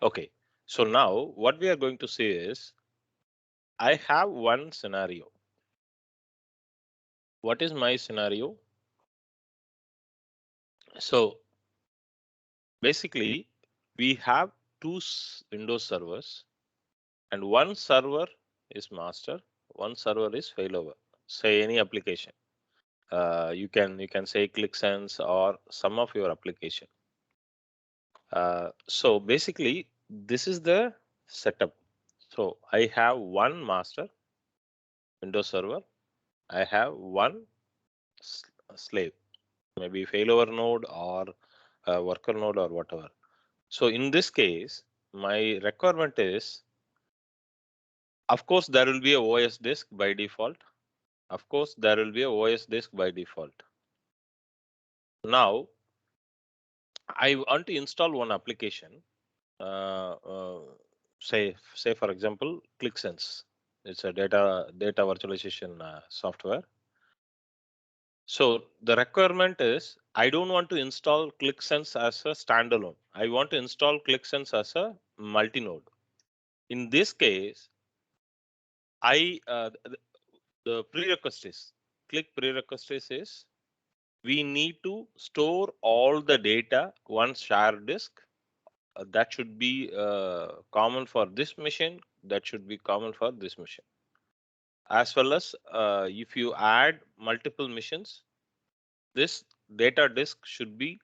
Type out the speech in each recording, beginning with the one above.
Okay. So now what we are going to see is I have one scenario. What is my scenario? So basically, we have two Windows servers, and one server is master, one server is failover. Say any application. You can say 𝐂𝐥𝐶𝐮𝐝 or some of your application. So basically, this is the setup. So I have one master Windows server. I have one slave, maybe failover node or worker node or whatever. So in this case, my requirement is, of course, there will be a OS disk by default. Of course, there will be a OS disk by default. Now, I want to install one application. Say for example, 𝐂𝐥𝐶𝐮𝐝. It's a data virtualization software. So the requirement is I don't want to install 𝐂𝐥𝐶𝐮𝐝 as a standalone. I want to install 𝐂𝐥𝐶𝐮𝐝 as a multi-node. In this case, the prerequisites, prerequisites is we need to store all the data one shared disk. That should be common for this machine. That should be common for this machine. As well as if you add multiple machines, this data disk should be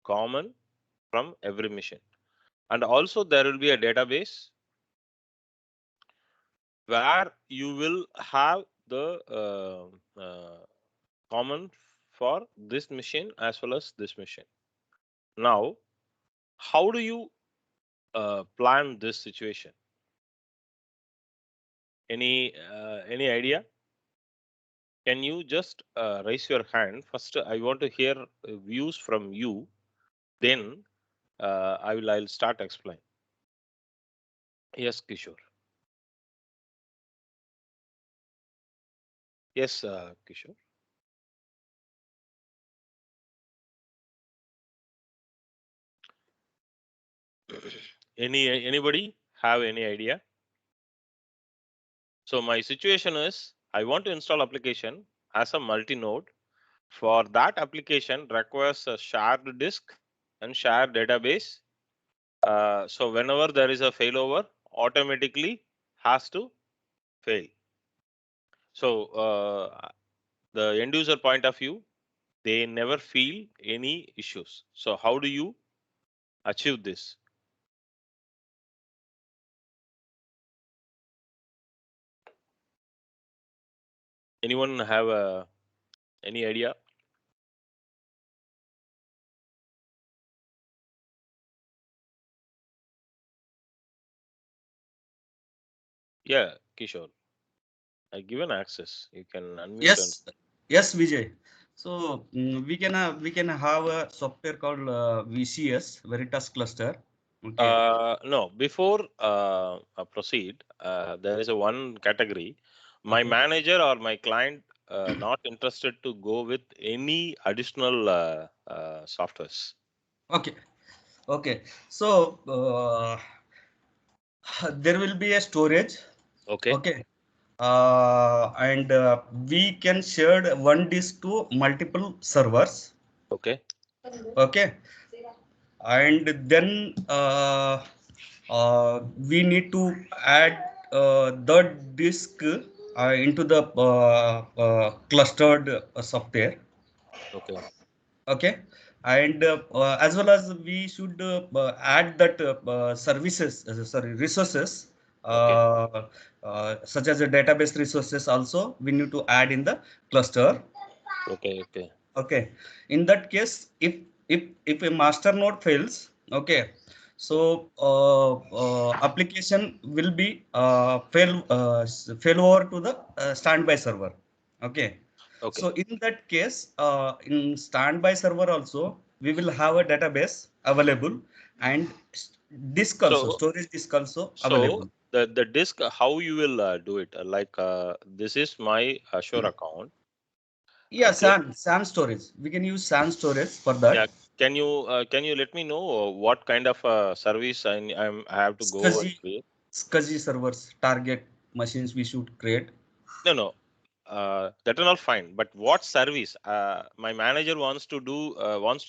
common from every machine. And also there will be a database where you will have the common for this machine as well as this machine. Now, how do you plan this situation? Any idea? Can you just raise your hand? First, I want to hear views from you. Then I'll start explain. Yes, Kishore. Yes, Kishore. Anybody have any idea? So my situation is I want to install application as a multi-node. For that application requires a shared disk and shared database. So whenever there is a failover, automatically has to fail. So the end user point of view, they never feel any issues. So how do you achieve this? Anyone have any idea? Yeah, Kishore. I given access. You can unmute. Yes, Vijay. So we can have a software called VCS Veritas Cluster. Okay. No, before proceed, there is a one category. My manager or my client not interested to go with any additional softwares. Okay. Okay. So there will be a storage. Okay. Okay. And we can share one disk to multiple servers. Okay. Okay. And then we need to add the disk into the clustered software. Okay. Okay. And as well as we should add that services, resources, Okay. such as the database resources also we need to add in the cluster. Okay. Okay. Okay. In that case, if a master node fails, okay, so application will be fail over to the standby server. Okay. Okay. So in that case, in standby server also, we will have a database available and disk also, storage disk also available. The disk, how you will do it? Like this is my Azure account. Yeah, Okay. SAN storage. We can use SAN storage for Yeah. that. can you let me know what kind of service I have to go and create? �SCSI servers, target machines we should create. No. That is all fine. But what service? My manager wants to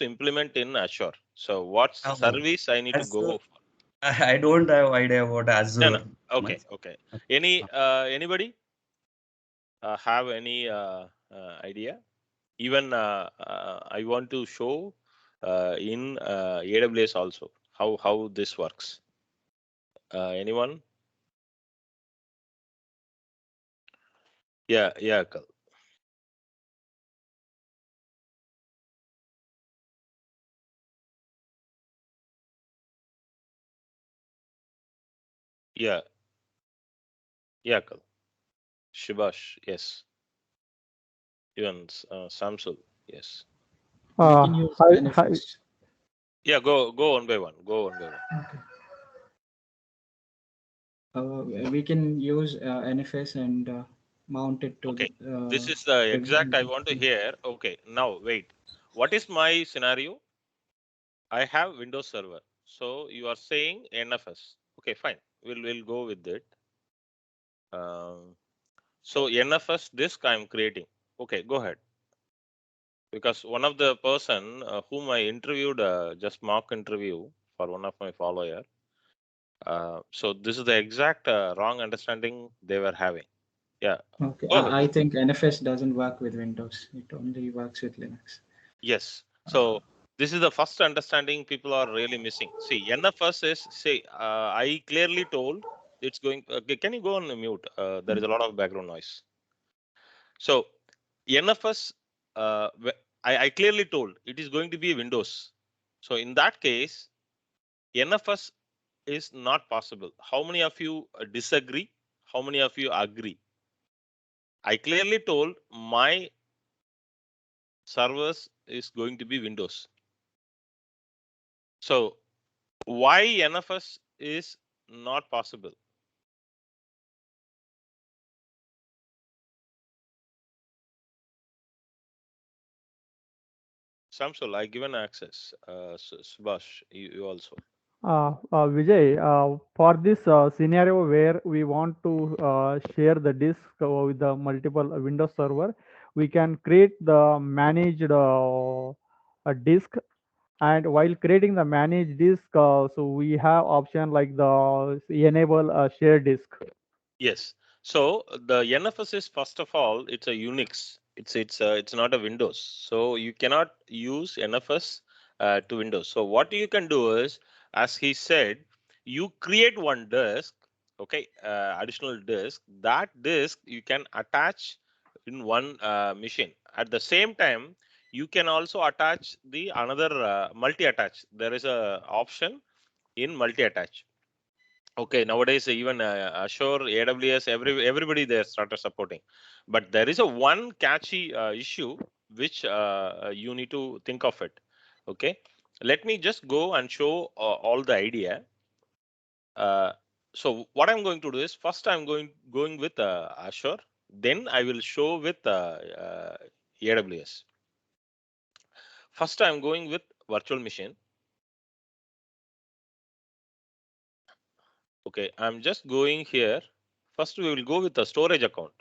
implement in Azure. So what Oh, service I need to Azure. go for? I don't have idea about No. Azure Okay. much. Okay. Okay. Anybody have any idea? Even I want to show in AWS also how this works. Anyone? Yeah. Yeah. Kal. Shibash. Yes. Even Samsul. Yes. We can use Hi, hi. NFS. Yeah. Go one by one. Go one by one. We can use NFS and mount it to Okay. This is the exact I want to hear. Okay. Now wait. What is my scenario? I have Windows Server. So you are saying NFS. Okay, fine. We'll go with it. So NFS disk I'm creating. Okay, go ahead. Because one of the person whom I interviewed, just mock interview for one of my follower. So this is the exact wrong understanding they were having. Yeah. Okay, Go ahead. I think NFS doesn't work with Windows. It only works with Linux. Yes. So this is the first understanding people are really missing. See, NFS is I clearly told it's going. Can you go on mute? There is a lot of background noise. So NFS, I clearly told it is going to be Windows. So in that case, NFS is not possible. How many of you disagree? How many of you agree? I clearly told my servers is going to be Windows. So why NFS is not possible? Samsul, I given access. Subhash, you also. Vijay, for this scenario where we want to share the disk with the multiple Windows server, we can create the managed disk. And while creating the managed disk, so we have option like the enable share disk. Yes. So the NFS is first of all, it's a Unix. It's not a Windows. So you cannot use NFS to Windows. So what you can do is, as he said, you create one disk, okay, additional disk. That disk you can attach in one machine. At the same time, you can also attach the another multi-attach. There is a option in multi-attach. Okay, nowadays even Azure, AWS, everybody they started supporting, but there is a one catchy issue which you need to think of it. Okay, let me just go and show all the idea. So what I'm going to do is first I'm going with Azure, then I will show with AWS. First I'm going with virtual machine. Okay, I'm just going here. First we will go with the storage account.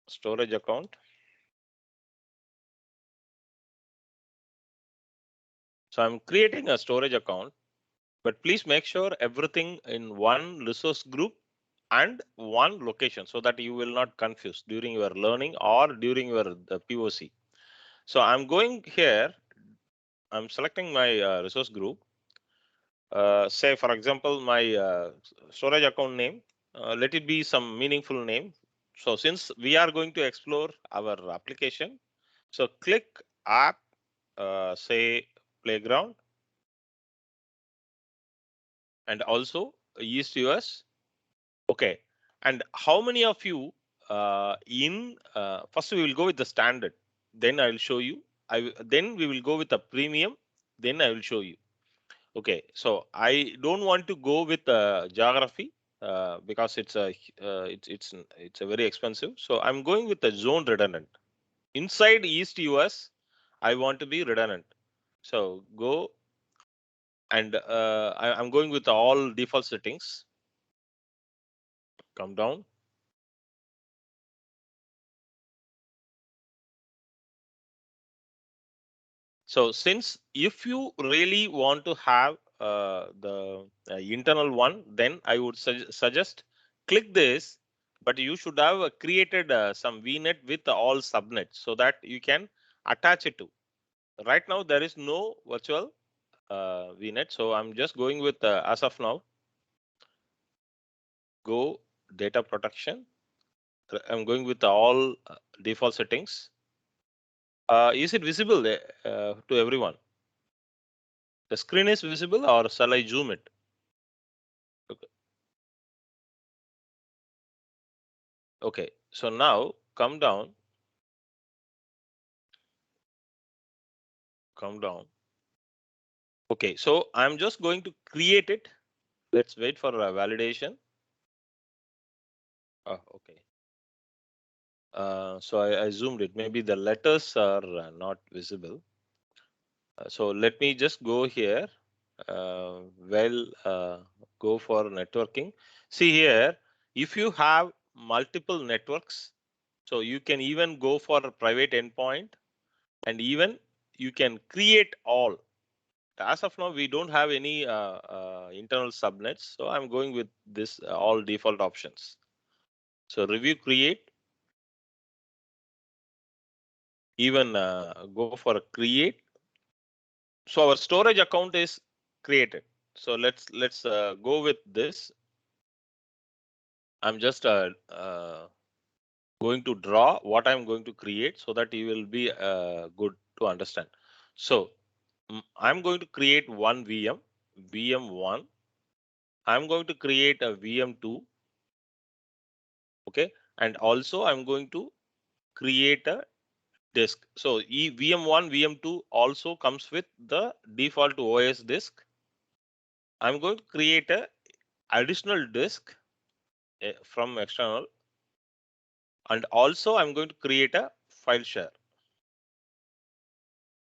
Storage account. So I'm creating a storage account, but please make sure everything in one resource group and one location so that you will not confuse during your learning or during your the POC. So I'm going here. I'm selecting my resource group. Say, for example, my storage account name. Let it be some meaningful name. So since we are going to explore our application, so click app, say playground, and also East US. Okay. And how many of you first we will go with the standard, then I will show you. Then we will go with the premium, then I will show you. Okay. So I don't want to go with geography because it's a very expensive. So I'm going with the zone redundant. Inside East US, I want to be redundant. So go and I'm going with all default settings. Come down. So since if you really want to have the internal one, then I would suggest click this, but you should have created some VNet with all subnets so that you can attach it to. Right now, there is no virtual VNet. So I'm just going with, as of now, go data protection. I'm going with all default settings. Is it visible to everyone? The screen is visible, or shall I zoom it? Okay. Okay. So now come down. Come down. Okay. So I'm just going to create it. Let's wait for validation. Oh, okay. So I zoomed it. Maybe the letters are not visible. So let me just go here. Go for networking. See here, if you have multiple networks, so you can even go for a private endpoint, and even you can create all. As of now, we don't have any internal subnets, so I'm going with this all default options. So review create, even go for a create. So our storage account is created. So let's go with this. I'm just going to draw what I'm going to create so that you will be good to understand. So I'm going to create one VM, VM1. I'm going to create a VM2. Okay. And also I'm going to create a disk. So VM1, VM2 also comes with the default OS disk. I'm going to create a additional disk from external. And also I'm going to create a file share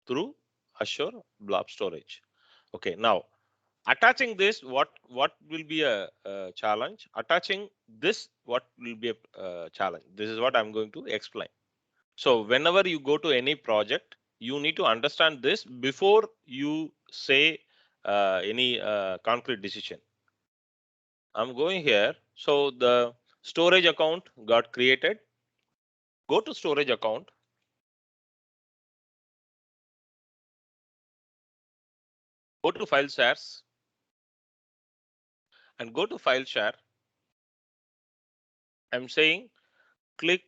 through Azure Blob Storage. Okay, now attaching this, what will be a challenge? Attaching this, what will be a challenge? This is what I'm going to explain. So whenever you go to any project, you need to understand this before you say any concrete decision. I'm going here. So the storage account got created. Go to storage account. Go to file shares and go to file share. I'm saying click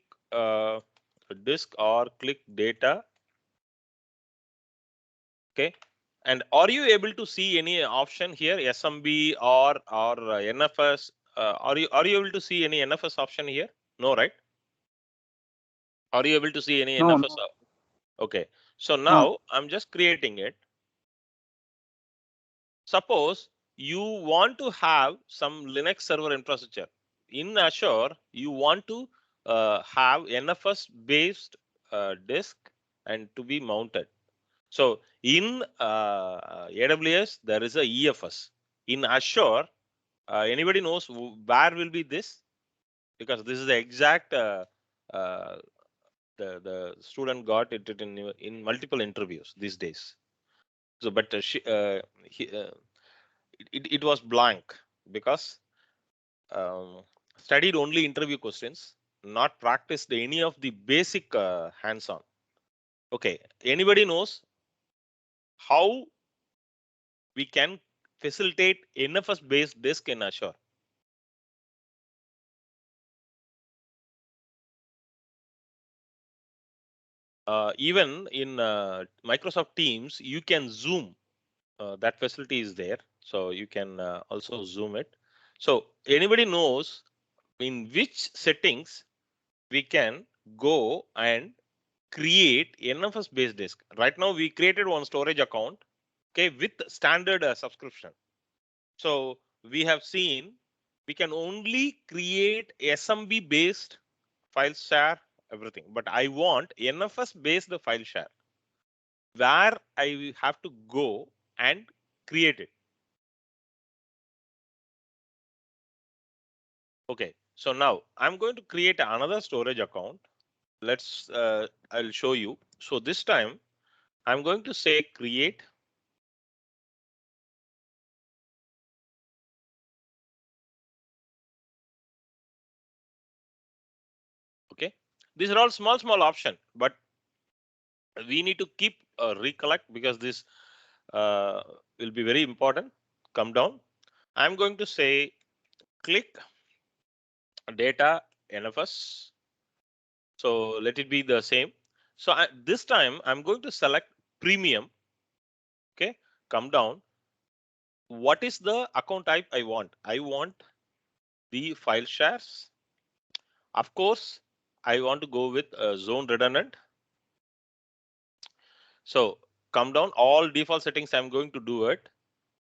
disk or click data. Okay. And are you able to see any option here, SMB or NFS? Are you able to see any NFS option here? No, right? Are you able to see any No, NFS? Okay. So no. now I'm just creating it. Suppose you want to have some Linux server infrastructure in Azure. You want to have NFS based disk and to be mounted. So in AWS, there is a EFS. In Azure, anybody knows where will be this? Because this is the exact the student got it in multiple interviews these days. So, but it was blank because studied only interview questions, not practiced any of the basic hands-on. Okay, anybody knows how we can facilitate NFS based disk in Azure? Even in Microsoft Teams, you can zoom. That facility is there, so you can also zoom it. So anybody knows in which settings we can go and create NFS based disk? Right now, we created one storage account, okay, with standard subscription. So we have seen we can only create SMB based file share everything, but I want NFS based file share. where I have to go and create it. Okay, so now I'm going to create another storage account. Let's I'll show you. So this time I'm going to say create. Okay, these are all small option, but we need to keep recollect because this will be very important. Come down. I'm going to say click data NFS. So let it be the same. So this time I'm going to select premium. Okay, come down. What is the account type I want? I want the file shares. Of course, I want to go with zone redundant. So come down, all default settings I'm going to do it.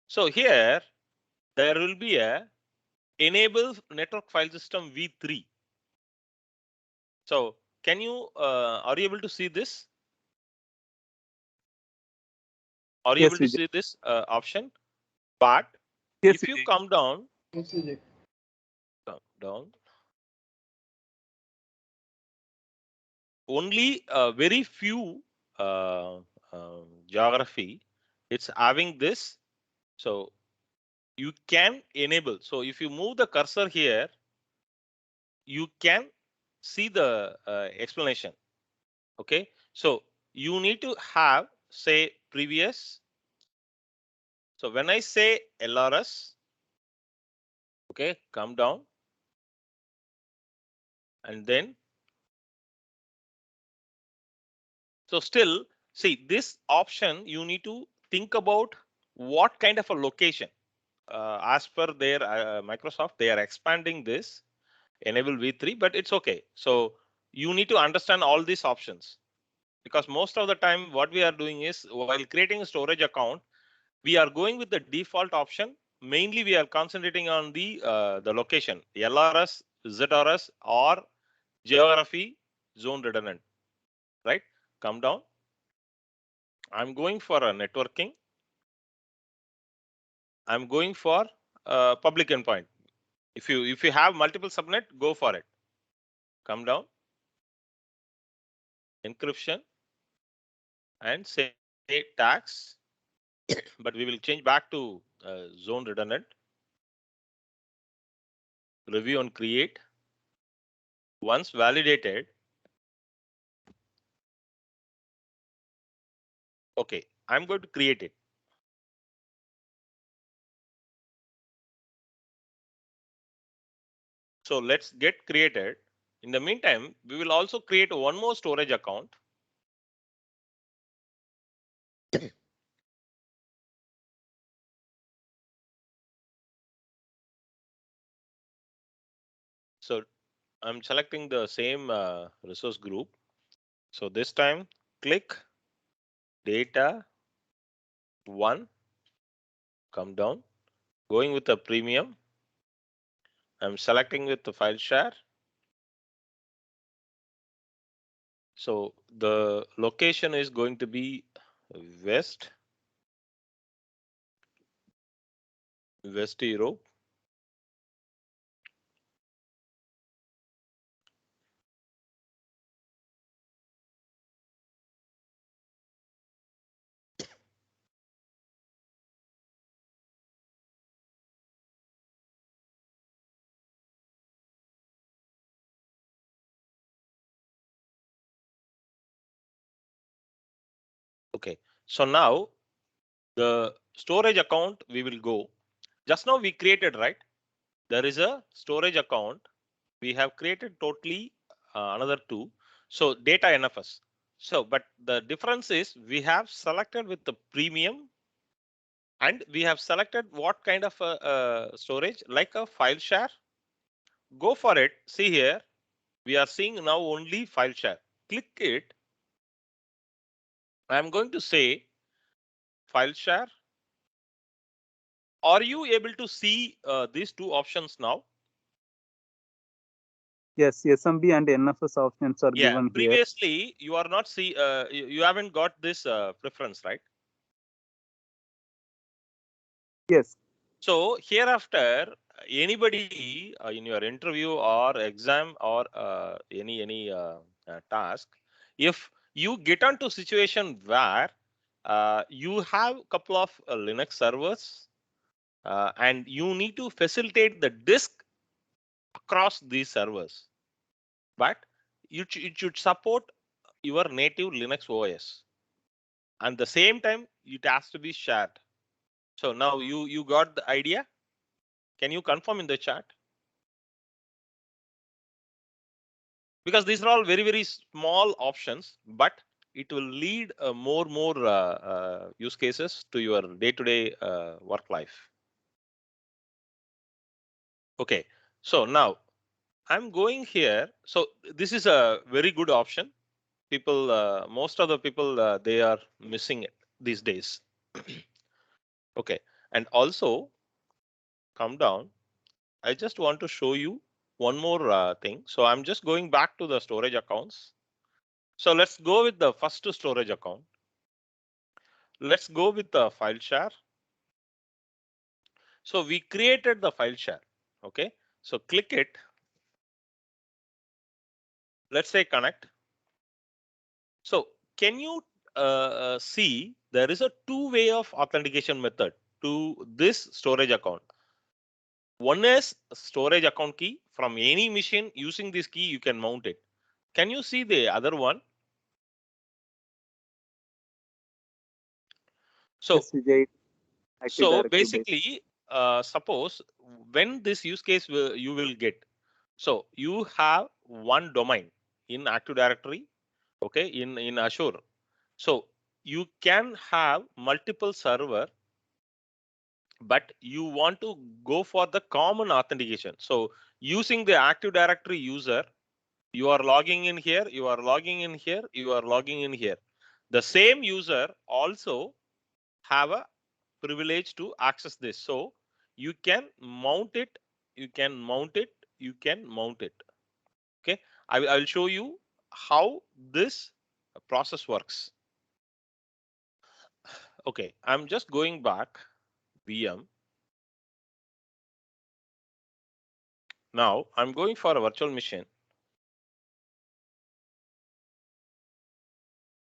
So here there will be a enable network file system v3. So can you are you able to see this? Are you Yes, able to Vijay. see this option? But Yes, if you Vijay. come down, Yes, Vijay. only very few geography it's having this. So you can enable. So if you move the cursor here, you can see the explanation. Okay, so you need to have say previous. So when I say LRS, okay, come down and then. So still see this option, you need to think about what kind of a location. As per their Microsoft, they are expanding this enable v3, but it's okay. So you need to understand all these options because most of the time what we are doing is while creating a storage account, we are going with the default option. Mainly we are concentrating on the location LRS, ZRS or geography zone redundant, right? Come down. I'm going for a networking. I'm going for public endpoint. If you have multiple subnet, go for it. Come down, encryption, and say tags, but we will change back to zone redundant. Review and create. Once validated, okay, I'm going to create it. So let's get created. In the meantime, we will also create one more storage account. So I'm selecting the same resource group. So this time click data 1, come down, going with the premium. I'm selecting with the file share. So the location is going to be West Europe. Okay, so now the storage account we will go. Just now we created, right? There is a storage account. We have created totally another 2. So data NFS. So, but the difference is we have selected with the premium and we have selected what kind of storage like a file share. Go for it. See here, we are seeing now only file share. Click it. I'm going to say file share. Are you able to see these 2 options now? Yes, SMB and NFS options are given here. Previously you are not you haven't got this preference, right? Yes. So hereafter, anybody in your interview or exam or any task, if you get onto situation where you have a couple of Linux servers and you need to facilitate the disk across these servers, but it should support your native Linux OS, and the same time it has to be shared. So now you got the idea. Can you confirm in the chat? Because these are all very small options, but it will lead more use cases to your day-to-day work life. Okay, so now I'm going here. So this is a very good option. People, most of the people, they are missing it these days. Okay, and also come down. I just want to show you one more thing. So I'm just going back to the storage accounts. So let's go with the first storage account. Let's go with the file share. So we created the file share. Okay, so click it. Let's say connect. So can you see there is a two-way of authentication method to this storage account. One is storage account key. From any machine using this key, you can mount it. Can you see the other one? So, Yes, Vijay. so basically, suppose when this use case you will get. So you have one domain in Active Directory, okay, in Azure. So you can have multiple server, but you want to go for the common authentication. So using the Active Directory user, you are logging in here, you are logging in here, you are logging in here. The same user also have a privilege to access this. So you can mount it, you can mount it, you can mount it. Okay, I will show you how this process works. Okay, I'm just going back VM. Now I'm going for a virtual machine.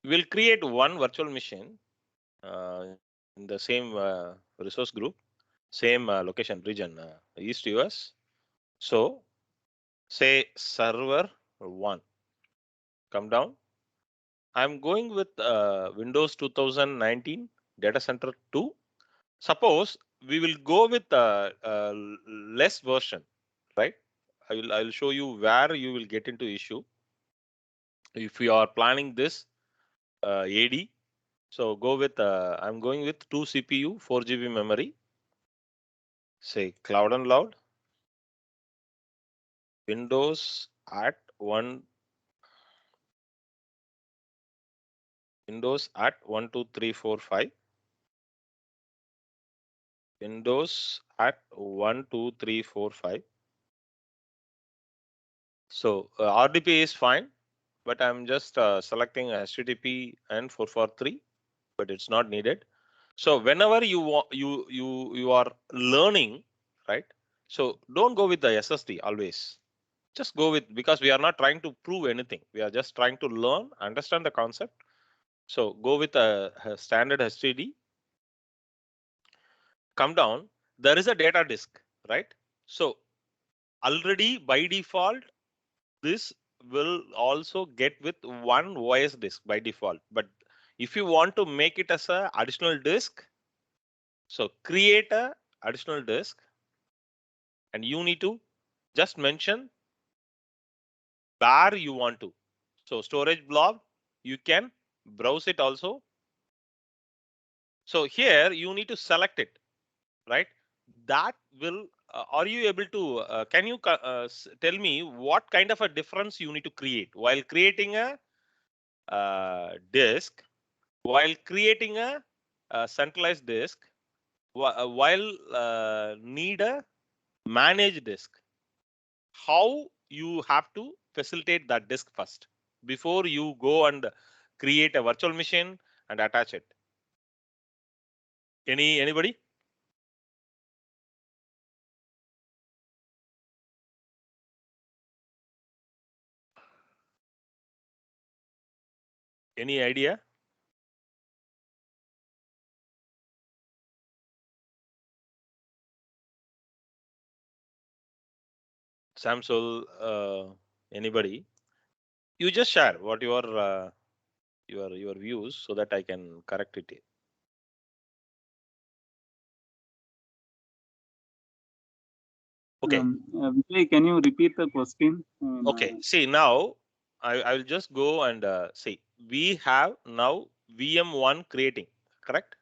We'll create one virtual machine in the same resource group, same location region, East US. So say server 1. Come down. I'm going with Windows 2019 data center 2. Suppose we will go with less version, right? I will show you where you will get into issue. If you are planning this AD, so go with I'm going with 2 CPU, 4 GB memory. Say cloud and loud. Windows at 1. Windows at 1 2 3 4 5. Windows at 1 2 3 4 5. So RDP is fine, but I'm just selecting HTTP and 443, but it's not needed. So whenever you are learning, right? So don't go with the SSD always. Just go with, because we are not trying to prove anything. We are just trying to learn, understand the concept. So go with a standard HDD. Come down. There is a data disk, right? So already by default, this will also get with one OS disk by default. But if you want to make it as a additional disk, so create a additional disk, and you need to just mention where you want to. So storage blob, you can browse it also. So here you need to select it, right? That will, are you able to, can you tell me what kind of a difference you need to create while creating a disk, while creating a centralized disk, while need a managed disk? How you have to facilitate that disk first before you go and create a virtual machine and attach it. Anybody? Any idea? Samsul, anybody? You just share what your views so that I can correct it. Okay. Vijay, can you repeat the question? Okay. See, now I will just go and see. We have now VM1 creating, correct?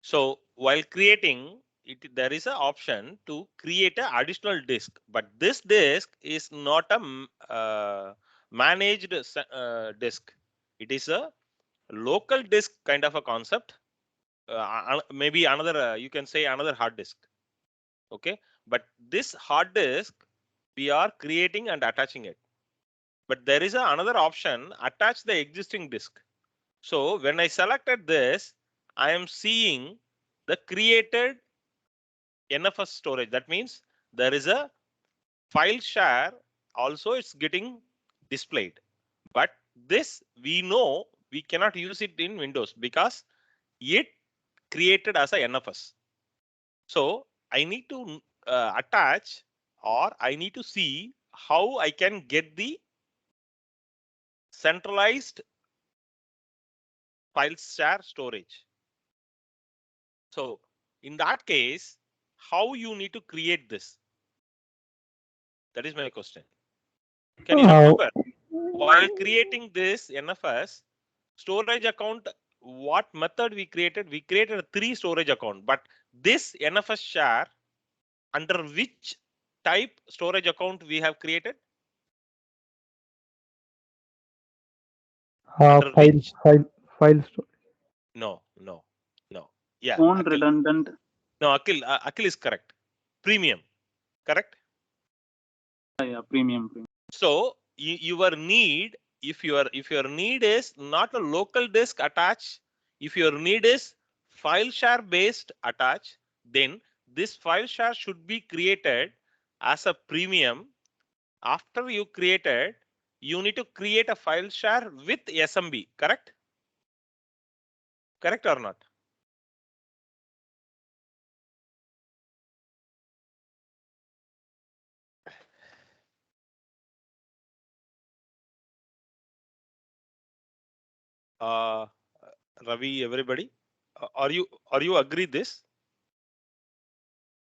So while creating it, there is an option to create an additional disk, but this disk is not a managed disk. It is a local disk kind of a concept. Maybe another, you can say another hard disk. Okay, but this hard disk we are creating and attaching it. But there is another option, attach the existing disk. So when I selected this, I am seeing the created NFS storage. That means there is a file share also it's getting displayed. But this we know we cannot use it in Windows because it created as a NFS. So I need to attach, or I need to see how I can get the centralized file share storage. So in that case, how you need to create this? That is my question. Can you remember while creating this NFS storage account, what method we created? We created a 3 storage account, but this NFS share under which type storage account we have created? File store. No. Yeah. Own Akhil. redundant. No, Akhil is correct. Premium, correct? Yeah, premium. So your need, if your need is not a local disk attach, if your need is file share based attach, then this file share should be created as a premium. After you created, you need to create a file share with SMB, correct? Correct or not? Ravi, everybody, are you agree this?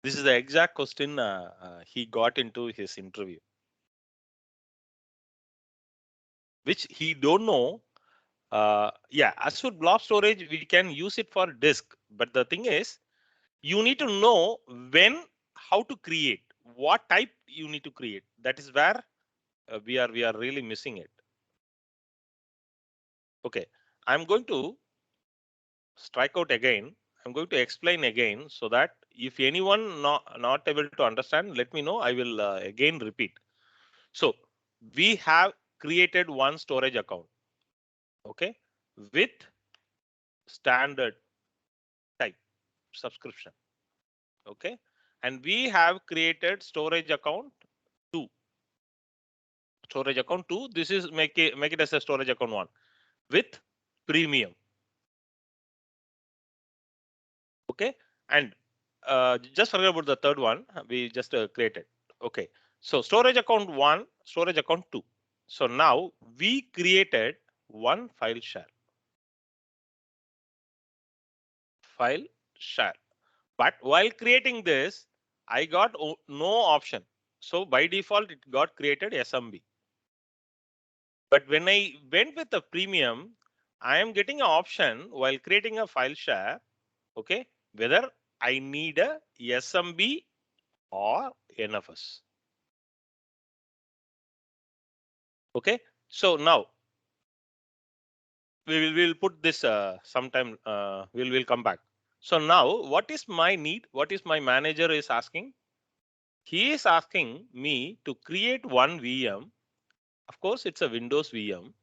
This is the exact question he got into his interview, which he don't know. Yeah, Azure Blob Storage, we can use it for disk, but the thing is, you need to know when, how to create, what type you need to create. That is where we are really missing it. Okay, I'm going to strike out again. I'm going to explain again so that if anyone not able to understand, let me know. I will again repeat. So we have created one storage account, okay, with standard type subscription, okay, and we have created storage account 2. Storage account 2. This is make it as a storage account 1 with premium, okay, and just forget about the third one we just created. Okay, so storage account 1, storage account 2. So now we created one file share. But while creating this, I got no option. So by default, it got created SMB. But when I went with the premium, I am getting an option while creating a file share, okay, whether I need a SMB or NFS. Okay, so now we will put this sometime. We'll come back. So now, what is my need? What is my manager is asking? he is asking me to create one VM. Of course, it's a Windows VM.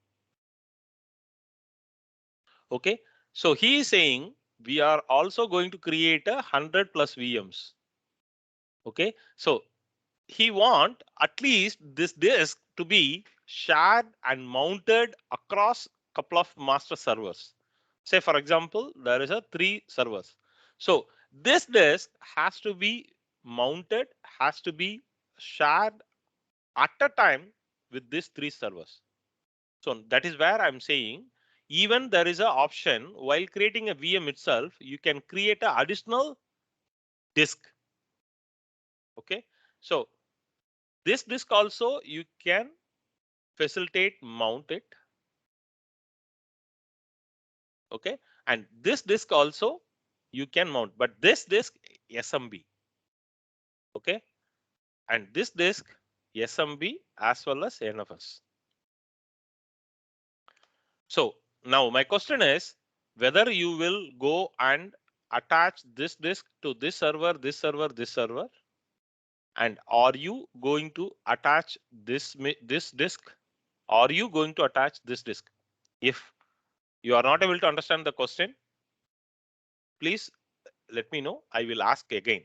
Okay, so he is saying we are also going to create 100 plus VMs. Okay, so he want at least this disk to be shared and mounted across couple of master servers. Say for example, there is a 3 servers. So this disk has to be mounted, has to be shared at a time with these 3 servers. So that is where I'm saying even there is an option while creating a VM itself, you can create an additional disk. Okay, so this disk also you can facilitate mount it. Okay, and this disk also you can mount, but this disk SMB. Okay, and this disk SMB as well as NFS. So now my question is whether you will go and attach this disk to this server, this server, this server, and are you going to attach this disk? Are you going to attach this disk? If you are not able to understand the question, please let me know. I will ask again.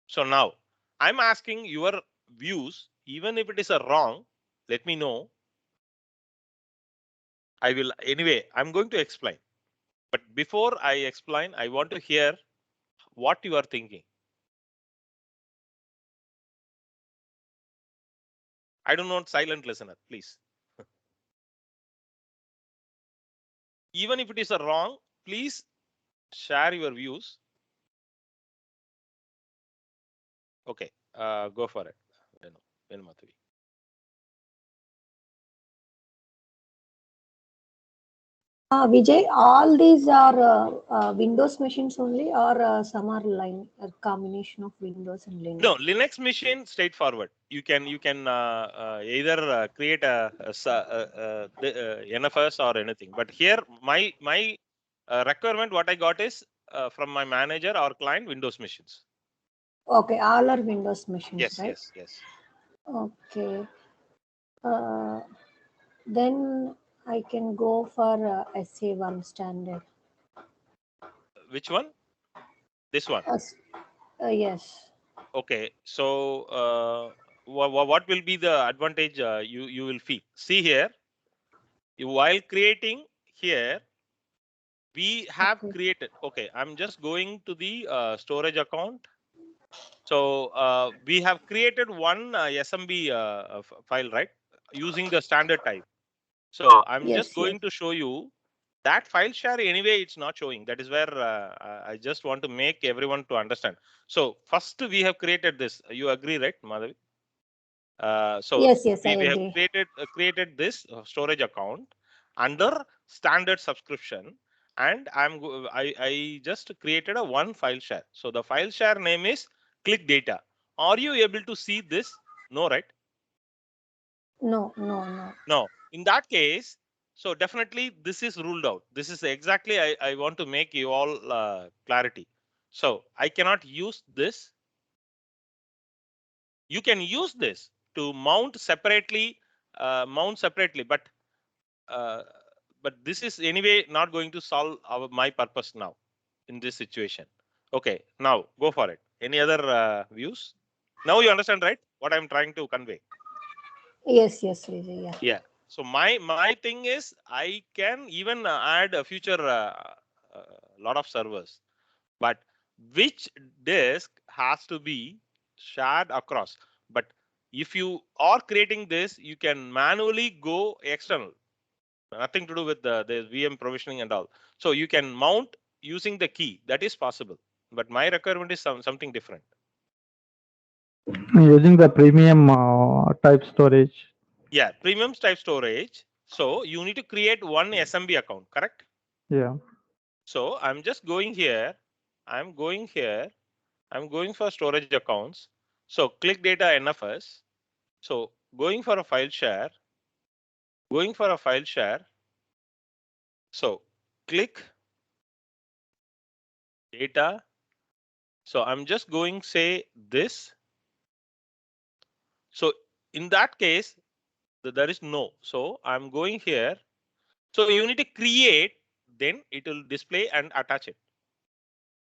So now I'm asking your views, even if it is a wrong, let me know. I will anyway, I'm going to explain. But before I explain, I want to hear what you are thinking. I don't want silent listener, please. Even if it is a wrong, please share your views. Okay, go for it. Vijay, all these are Windows machines only, or some are a combination of Windows and Linux? No, Linux machine straightforward. You can either create a NFS or anything. But here my requirement what I got is from my manager or client Windows machines. Okay, all are Windows machines, yes, right? Yes. Okay. Then I can go for SA1 standard. Which one? This one. Yes. Okay. So what will be the advantage you will feel? See here, while creating here, we have created. Okay, I'm just going to the storage account. So we have created one SMB file, right? Using the standard type. So I'm just going to show you that file share anyway. It's not showing. That is where I just want to make everyone to understand. So first we have created this. You agree, right, Madhavi? Yes, we I have agree. created this storage account under standard subscription, and I just created a one file share. So the file share name is click data. Are you able to see this? No, right? No. No. In that case, so definitely this is ruled out. This is exactly I want to make you all clarity. So I cannot use this. You can use this to mount separately, but this is anyway not going to solve my purpose now in this situation. Okay, now go for it. Any other views? Now you understand, right? What I'm trying to convey. Yes, Vijay, yeah. So my thing is I can even add a future lot of servers, but which disk has to be shared across. But if you are creating this, you can manually go external. Nothing to do with the VM provisioning and all. So you can mount using the key. That is possible. But my requirement is something different. Using the premium type storage. Yeah, premium type storage. So you need to create one SMB account, correct? Yeah. So I'm just going here. I'm going for storage accounts. So click data NFS. So going for a file share. So click data So I'm just going say this. So in that case, there is no. So I'm going here. So you need to create, then it will display and attach it.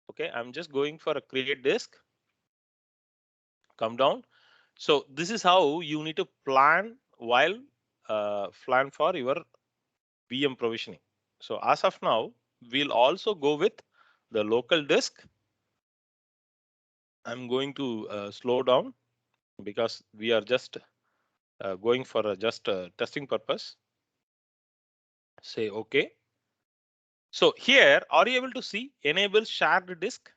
Okay, I'm just going for a create disk. Come down. So this is how you need to plan while plan for your VM provisioning. So as of now, we'll also go with the local disk. I'm going to slow down because we are just going for just testing purpose. Say OK. So here, are you able to see enable shared disk?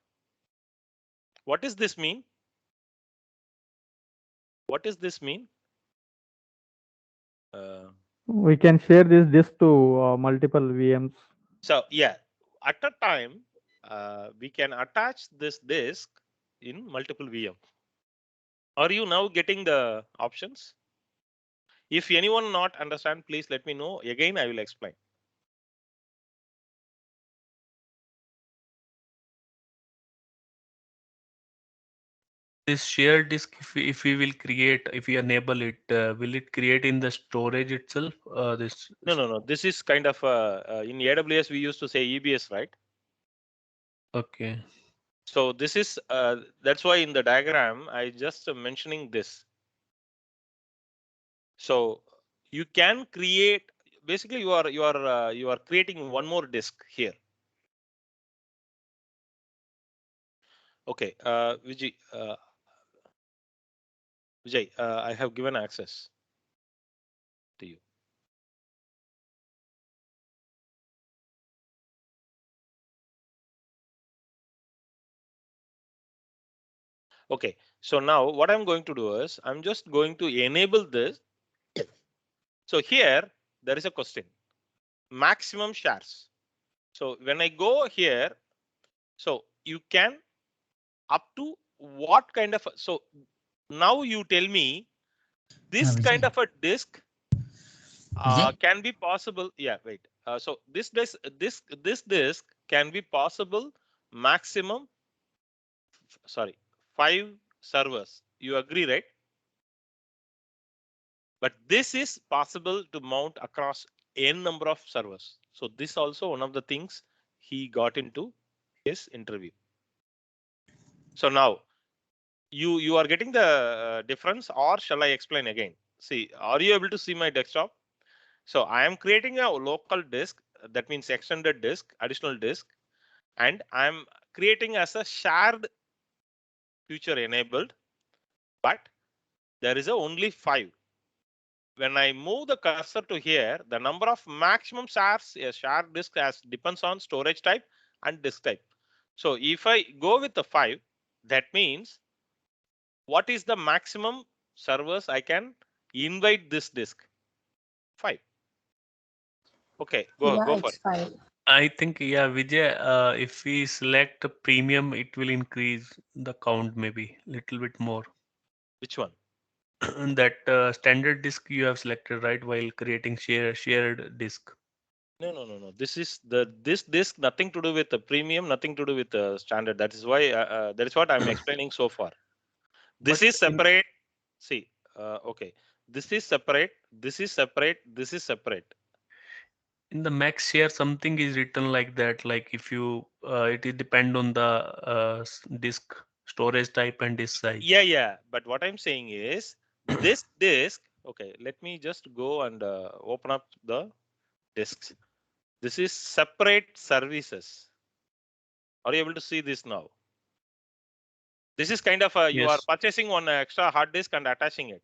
What does this mean? What does this mean? We can share this disk to multiple VMs. So yeah, at a time, we can attach this disk in multiple VM. Are you now getting the options? If anyone not understand, please let me know. Again, I will explain. This shared disk, if we will create, if we enable it, will it create in the storage itself? This No. This is kind of in AWS we used to say EBS, right? Okay. So this is that's why in the diagram I just mentioning this. So you can create. Basically, you are creating one more disk here. Okay, Vijay, I have given access to you. Okay, so now what I'm going to do is I'm just going to enable this. So here there is a question, maximum shares. So when I go here, so you can up to what kind of, so now you tell me this kind of a disk can be possible. Yeah, wait. So this disk can be possible maximum, sorry, 5 servers. You agree, right? But this is possible to mount across n number of servers. So this also one of the things he got into his interview. So now you are getting the difference, or shall I explain again? See, are you able to see my desktop? So I am creating a local disk, that means extended disk, additional disk, and I'm creating as a shared future enabled, but there is a only 5. When I move the cursor to here, the number of maximum shares a shared disk as depends on storage type and disk type. So if I go with the 5, that means what is the maximum servers I can invite this disk? 5. Okay, go for it. 5. I think, yeah, Vijay, if we select a premium, it will increase the count maybe little bit more. Which one? That standard disk you have selected, right, while creating shared disk. No. This is this disk nothing to do with the premium, nothing to do with the standard. That is why that is what I'm explaining so far. This But is separate. See, okay. This is separate. This is separate. This is separate. in the max share, something is written like that. Like if you, it will depend on the disk storage type and disk size. Yeah. But what I'm saying is this disk. Okay, let me just go and open up the disks. This is separate services. Are you able to see this now? This is kind of you are Yes. purchasing one extra hard disk and attaching it.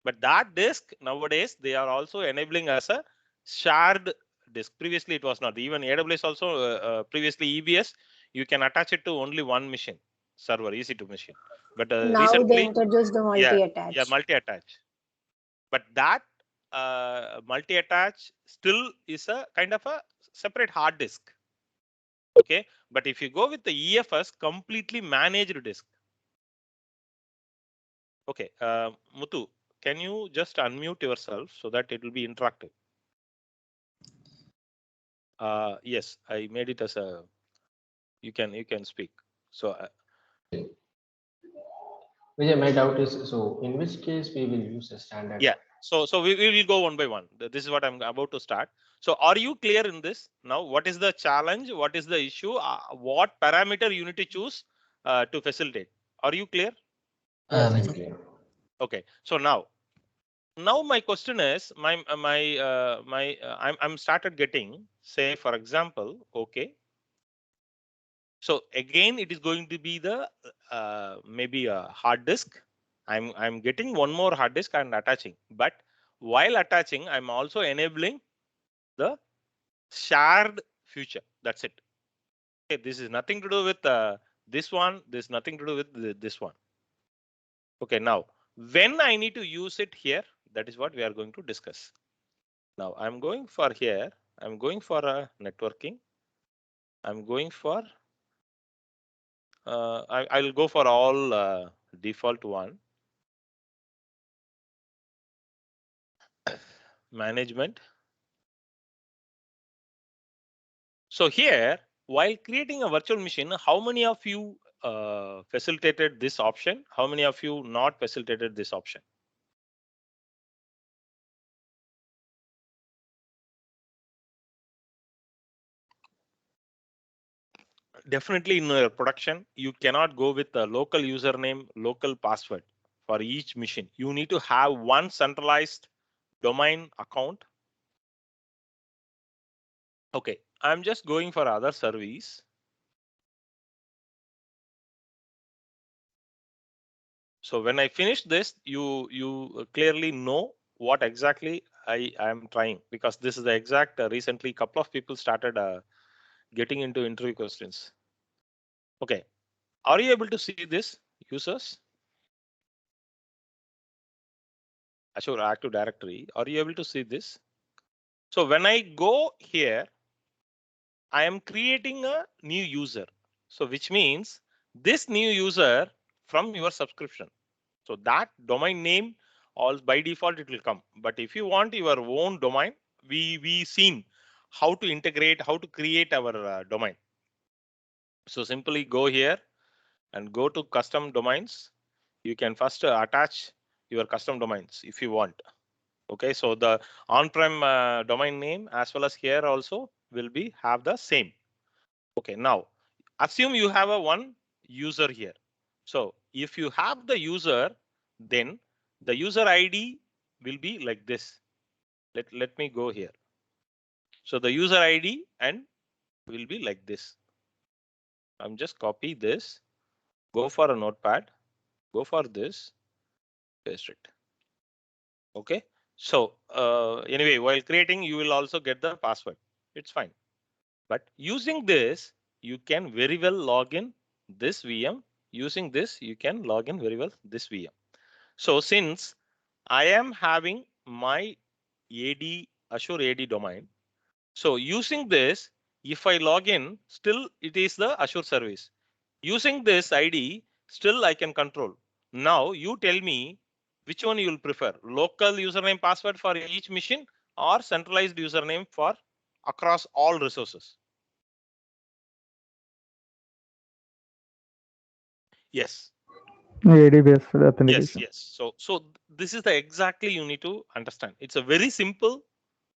But that disk nowadays they are also enabling as a shared disk. Previously it was not. Even AWS also previously EBS you can attach it to only one machine server, easy to machine. But Now they recently, introduced the multi-attach. yeah, multi-attach. But that multi-attach still is a kind of a separate hard disk. Okay, but if you go with the EFS, completely managed disk. Okay, Muthu, can you just unmute yourself so that it will be interactive? Yes, I made it as a. You can speak. So Vijay, my doubt is, so in which case we will use a standard? Yeah. So we will go one by one. This is what I'm about to start. So are you clear in this? Now, what is the challenge? What is the issue? What parameter you need to choose to facilitate? Are you clear? Yes, I'm clear. Okay. So now my question is, I'm started getting, say, for example, okay. So again, it is going to be the maybe a hard disk. I'm getting one more hard disk and attaching, but while attaching, I'm also enabling the shared future. That's it. Okay, this is nothing to do with this one. This is nothing to do with this one. Okay, now when I need to use it here, that is what we are going to discuss. Now I'm going for here. I'm going for networking. I'm going for I will go for all default one. Management. So here, while creating a virtual machine, how many of you facilitated this option? How many of you not facilitated this option? Definitely in your production, you cannot go with a local username, local password for each machine. You need to have one centralized domain account. Okay, I'm just going for other service. So when I finish this, you clearly know what exactly I am trying, because this is the exact recently couple of people started getting into interview questions. Okay, are you able to see this, users? Azure Active Directory, are you able to see this? So when I go here, I am creating a new user. So which means this new user from your subscription. So that domain name, all by default it will come. But if you want your own domain, we seen how to integrate, how to create our domain. So simply go here and go to custom domains. You can first attach your custom domains if you want. Okay, so the on-prem domain name as well as here also will be have the same. Okay, now assume you have a one user here. So if you have the user, then the user ID will be like this. Let me go here. So the user ID and will be like this. I'm just copy this, go for a notepad, go for this, paste it. Okay. So anyway, while creating, you will also get the password. It's fine. But using this, you can very well log in this VM. Using this, you can log in very well this VM. So since I am having my AD Azure AD domain, so using this, if I log in, still it is the Azure service. Using this ID, still I can control. Now you tell me which one you will prefer, local username password for each machine or centralized username for across all resources. Yes. AD based authentication. Yes. So this is the exactly you need to understand. It's a very simple,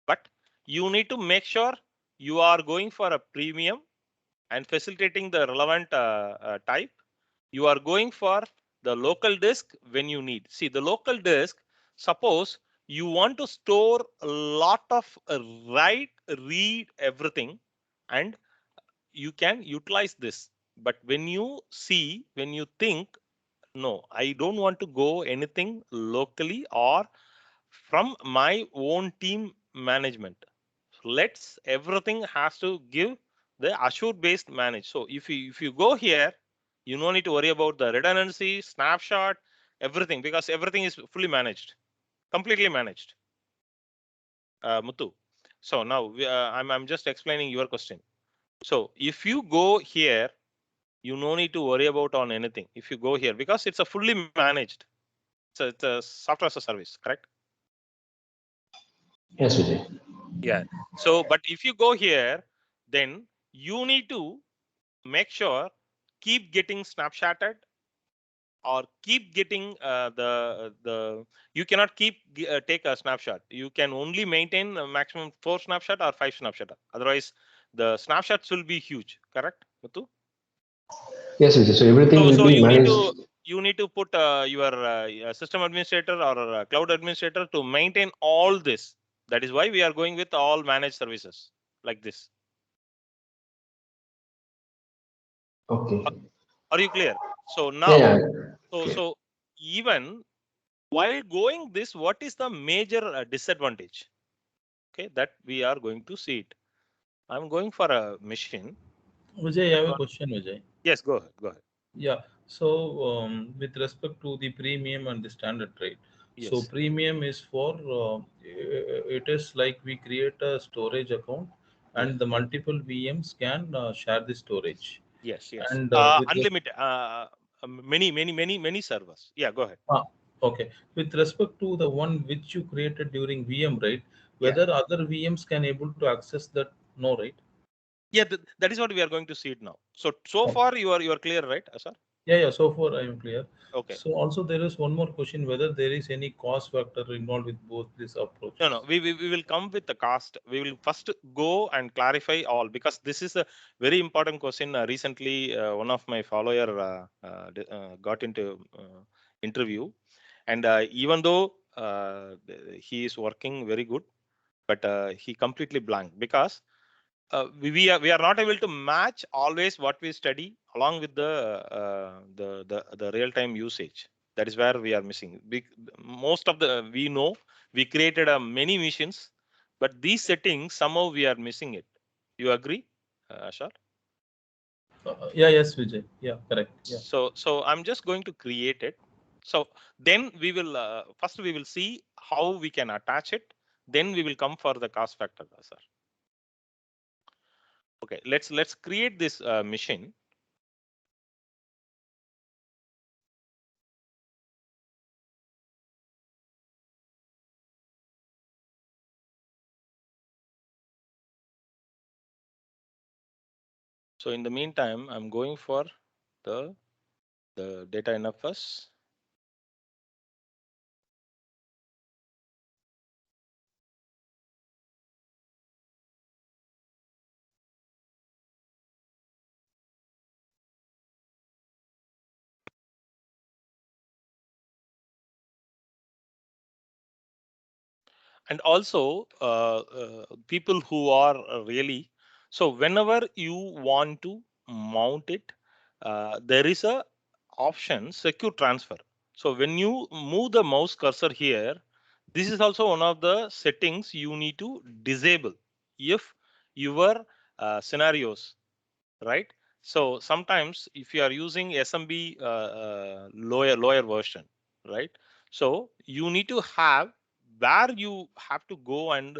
but you need to make sure you are going for a premium and facilitating the relevant type. You are going for the local disk when you need. See, the local disk, suppose you want to store a lot of write, read, everything, and you can utilize this. But when you see, when you think, no, I don't want to go anything locally or from my own team management. Let's everything has to give the Azure based manage. So if you go here, you don't need to worry about the redundancy, snapshot, everything, because everything is fully managed, completely managed. Muthu. So now I'm just explaining your question. So if you go here, you no need to worry about on anything. If you go here, because it's a fully managed, it's a software as a service, correct? Yes, Vijay. Yeah. So, but if you go here, then you need to make sure keep getting snapshotted or keep getting you cannot keep take a snapshot. You can only maintain a maximum 4 snapshot or 5 snapshot. Otherwise, the snapshots will be huge. Correct, Muthu? Yes, Vijay. So everything will So be you managed. you need to put your system administrator or cloud administrator to maintain all this. That is why we are going with all managed services like this. Okay. Are you clear? So now, Yeah. so even while going this, what is the major disadvantage? Okay, that we are going to see it. I'm going for a machine. Vijay, I have a question, Vijay. Yes, go ahead. Go ahead. Yeah. So, with respect to the premium and the standard rate, so Yes. premium is for it is like we create a storage account, and Yes. the multiple VMs can share the storage. Yes. Yes. And Unlimited. Many servers. Yeah. Go ahead. Okay. With respect to the one which you created during VM, right? Whether other VMs can able to access that? No, right? Yeah, that is what we are going to see it now. So far you are clear, right, sir? Yeah. So far I am clear. Okay. So also there is one more question, whether there is any cost factor involved with both these approaches. No. We will come with the cost. We will first go and clarify all, because this is a very important question. Recently, one of my follower got into interview, and even though he is working very good, but he completely blank, because we are not able to match always what we study along with the real time usage. That is where we are missing. Most of the we know we created many missions, but these settings somehow we are missing it. You agree, Ashar? Yes, Vijay. Yeah, correct. Yeah. So I'm just going to create it. So then we will first we will see how we can attach it. Then we will come for the cost factor, sir. Okay, let's create this machine. So in the meantime, I'm going for the data NFS. And also people who are really, so whenever you want to mount it, there is a option secure transfer. So when you move the mouse cursor here, this is also one of the settings you need to disable if your scenarios, right? So sometimes if you are using SMB lower version, right? So you need to have where you have to go and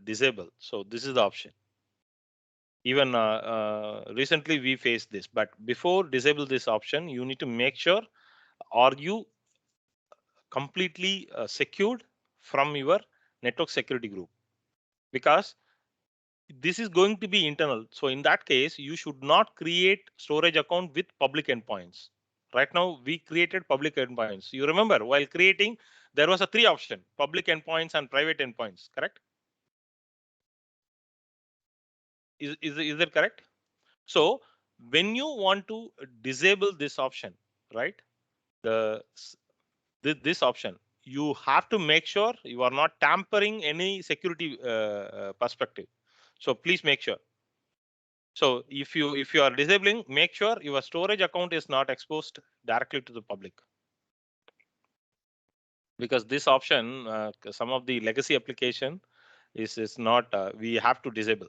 disable. So this is the option. Even recently we faced this, but before disable this option, you need to make sure are you completely secured from your network security group, because this is going to be internal. So in that case, you should not create storage account with public endpoints. Right now, we created public endpoints. You remember, while creating, there was a 3 option: public endpoints and private endpoints, correct? Is that correct? So when you want to disable this option, right? This option, you have to make sure you are not tampering any security perspective. So please make sure. So if you are disabling, make sure your storage account is not exposed directly to the public, because this option, some of the legacy application is not, we have to disable.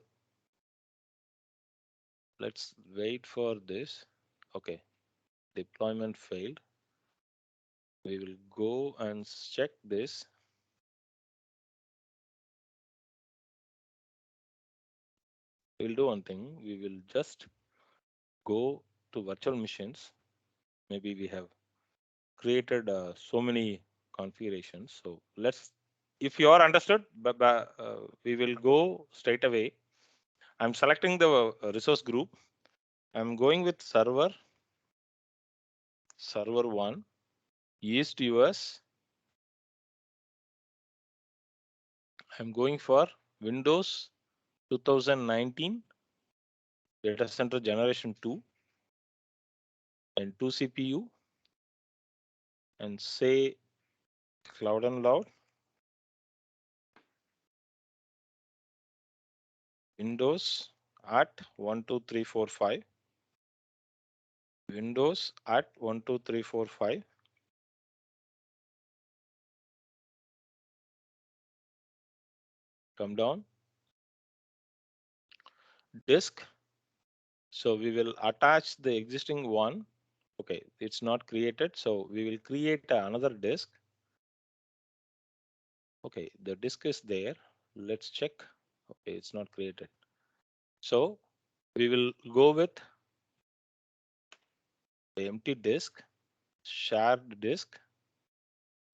Let's wait for this. Okay, deployment failed. We will go and check this. We'll do one thing. We will just go to virtual machines. Maybe we have created so many configurations. So let's, if you are understood, we will go straight away. I'm selecting the resource group. I'm going with server. server 1, East US. I'm going for Windows 2019 data center generation 2 and 2 CPU, and say cloud and loud Windows at 12345. Windows at 12345. Come down. Disk. So we will attach the existing one. Okay, it's not created. So we will create another disk. Okay, the disk is there. Let's check. Okay, it's not created. So we will go with the empty disk, shared disk,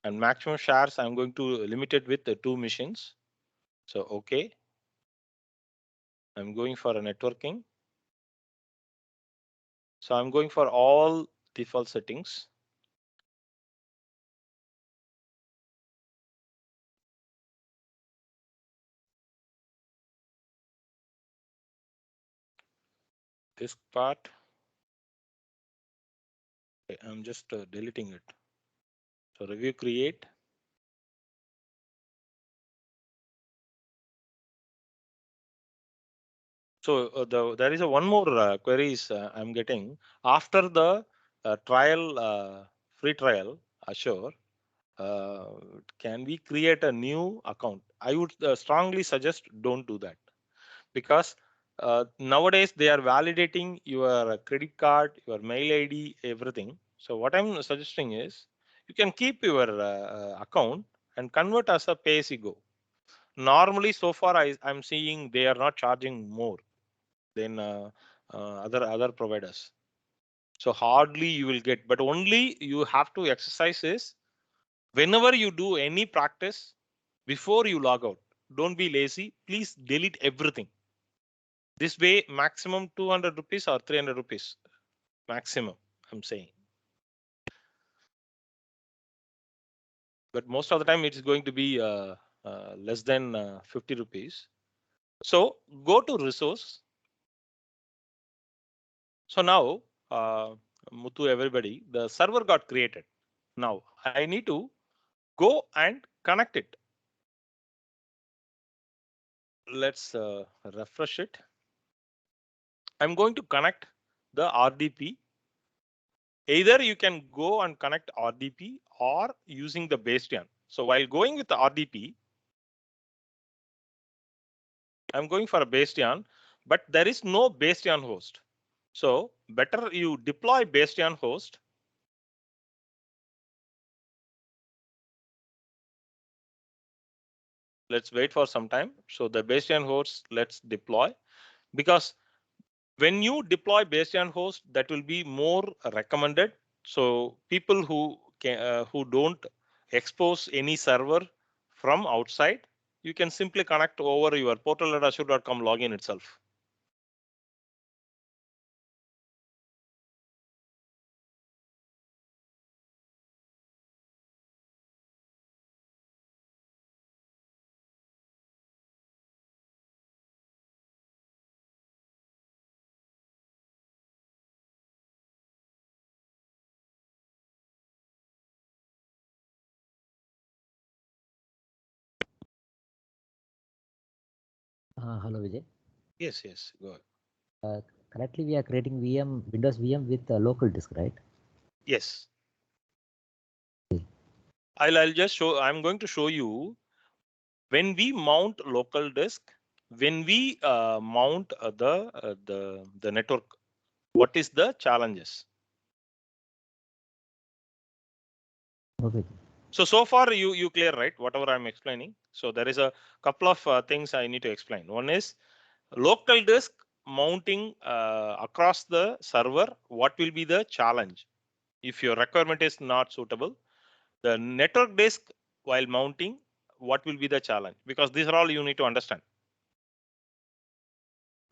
and maximum shares I'm going to limit it with the 2 machines. So okay, I'm going for a networking. So I'm going for all default settings. This part, okay, I'm just deleting it. So review create. So there is a one more queries I'm getting after the trial, free trial, Azure. Can we create a new account? I would strongly suggest don't do that, because nowadays they are validating your credit card, your mail ID, everything. So what I'm suggesting is you can keep your account and convert as a pay as you go. Normally, so far I'm seeing they are not charging more than other providers. So hardly you will get, but only you have to exercise is whenever you do any practice before you log out, don't be lazy. Please delete everything. This way, maximum 200 rupees or 300 rupees maximum, I'm saying. But most of the time, it's going to be less than 50 rupees. So go to resource. So now, Muthu, everybody, the server got created. Now I need to go and connect it. Let's refresh it. I'm going to connect the RDP. Either you can go and connect RDP or using the bastion. So while going with the RDP, I'm going for a bastion, but there is no bastion host. So better you deploy bastion host. Let's wait for some time. So the bastion host, let's deploy, because when you deploy bastion host, that will be more recommended. So people who don't expose any server from outside, you can simply connect over your portal.azure.com login itself. Hello, Vijay. Yes, yes, go ahead. Currently, we are creating Windows VM with local disk, right? Yes. I'll just show. I'm going to show you when we mount local disk, when we mount the network. What is the challenges? Okay. So far you clear, right? Whatever I'm explaining. So there is a couple of things I need to explain. One is local disk mounting across the server. What will be the challenge if your requirement is not suitable? The network disk while mounting, what will be the challenge? Because these are all you need to understand.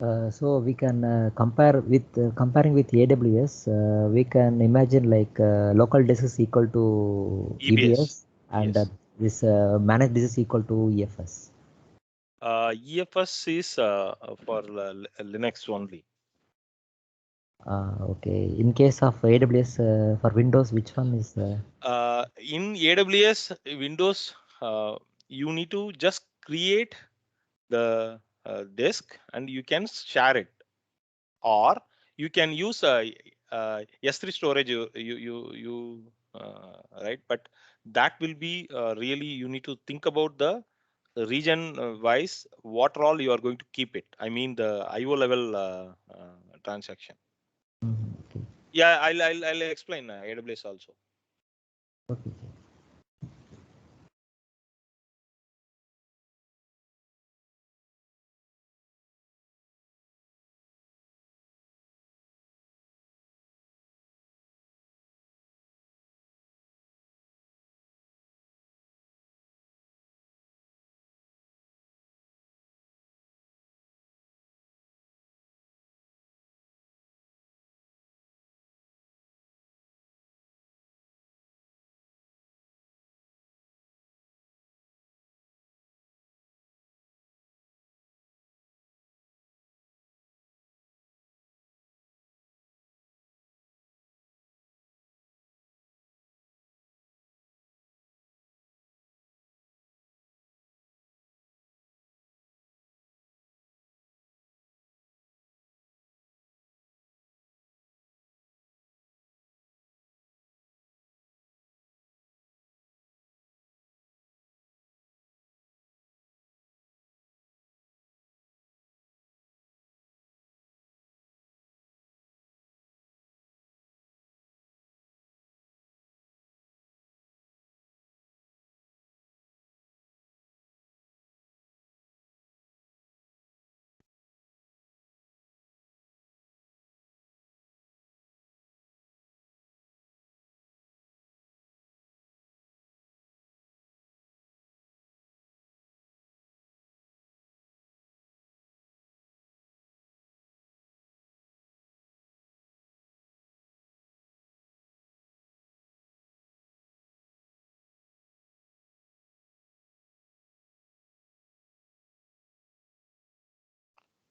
So we can compare with comparing with AWS. We can imagine like local disk is equal to EBS, and Yes. this managed disk is equal to EFS. EFS is for Linux only. Okay. In case of AWS for Windows, which one is? In AWS Windows, you need to just create the disk and you can share it, or you can use S3 storage. Right, but that will be really you need to think about the region wise what role you are going to keep it. I mean the IO level transaction. Okay. Yeah, I'll explain AWS also. Okay.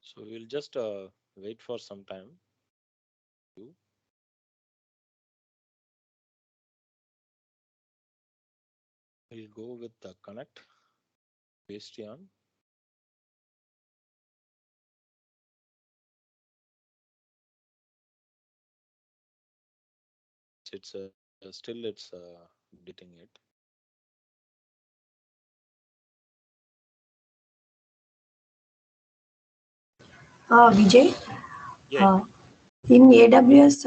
So we'll just wait for some time. We'll go with the connect Bastion. It's still it's getting it. Vijay, Yeah. in AWS,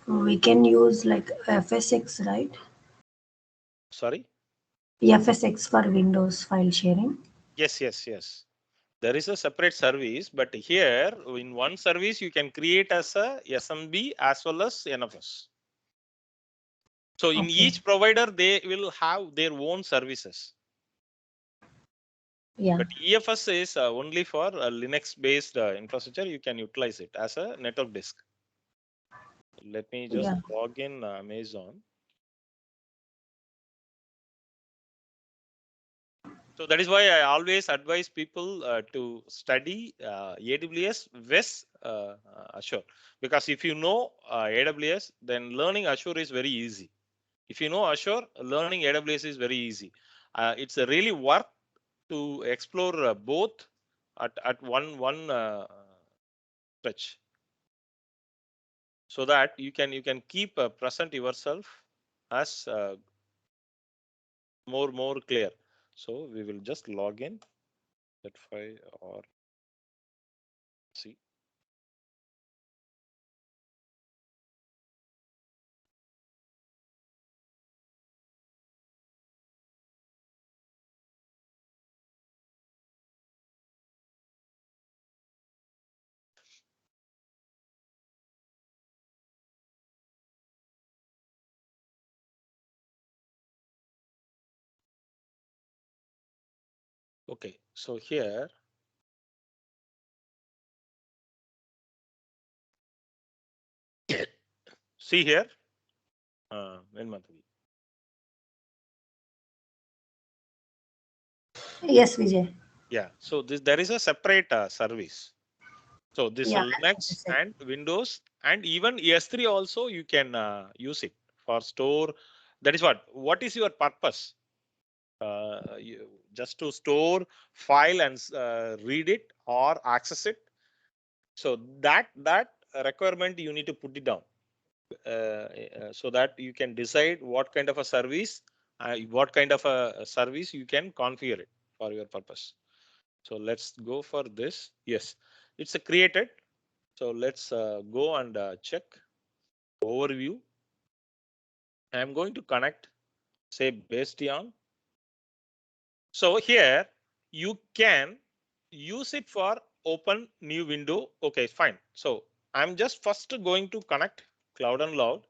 we can use like FSX, right? Sorry. FSX for Windows file sharing. Yes. There is a separate service, but here in one service you can create as a SMB as well as NFS. So in each provider they will have their own services. Yeah. But EFS is only for Linux based infrastructure. You can utilize it as a network disk. Let me just log in Amazon. So that is why I always advise people to study AWS with Azure, because if you know AWS, then learning Azure is very easy. If you know Azure, learning AWS is very easy. It's really worth to explore both at one stretch, so that you can keep present yourself as more clear. So we will just log in that file or see. Okay, so here see here. Yes, Vijay. Yeah. So there is a separate service. So this Yeah, Linux and Windows and even S3 also you can use it for store. That is what is your purpose? Just to store file and read it or access it. So that requirement you need to put it down so that you can decide what kind of a service you can configure it for your purpose. So let's go for this. Yes, it's a created. So let's go and check overview. I'm going to connect, say, Bastion. So here you can use it for open new window. Okay, fine. So I'm just first going to connect Cloud and Loud.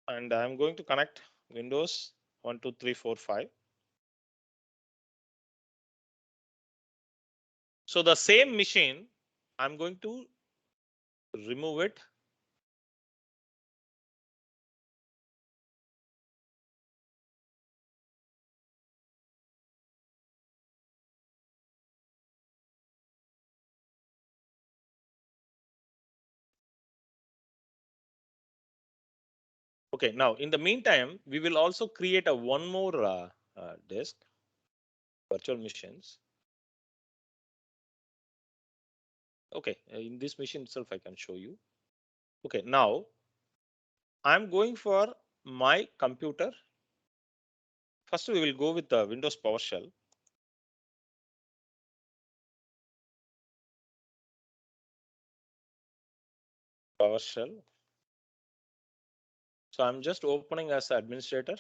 And I'm going to connect Windows 1, 2, 3, 4, 5. So the same machine, I'm going to remove it. Okay, now in the meantime, we will also create a one more disk, virtual machines. Okay, in this machine itself, I can show you. Okay, now I'm going for my computer. First, we will go with the Windows PowerShell. PowerShell. So I'm just opening as administrator.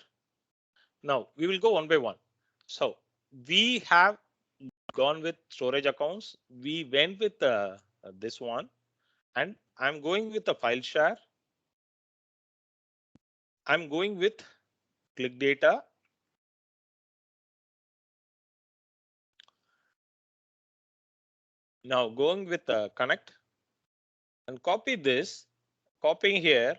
Now we will go one by one. So we have gone with storage accounts. We went with this one, and I'm going with the file share. I'm going with click data. Now going with connect and copy this, copying here.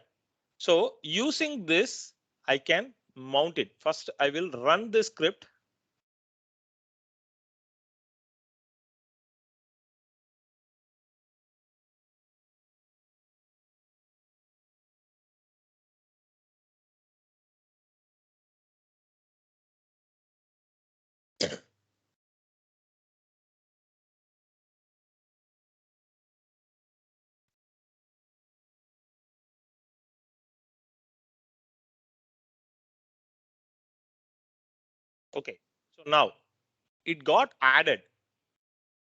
So using this, I can mount it. First, I will run this script. Okay, so now it got added.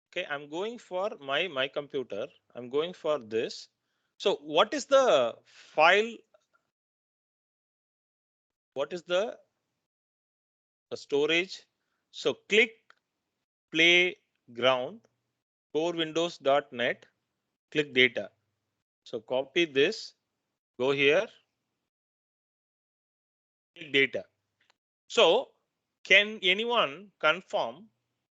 Okay, I'm going for my computer. I'm going for this. So what is the file? What is the storage? So click playground corewindows.net, click data. So copy this, go here, click data. So can anyone confirm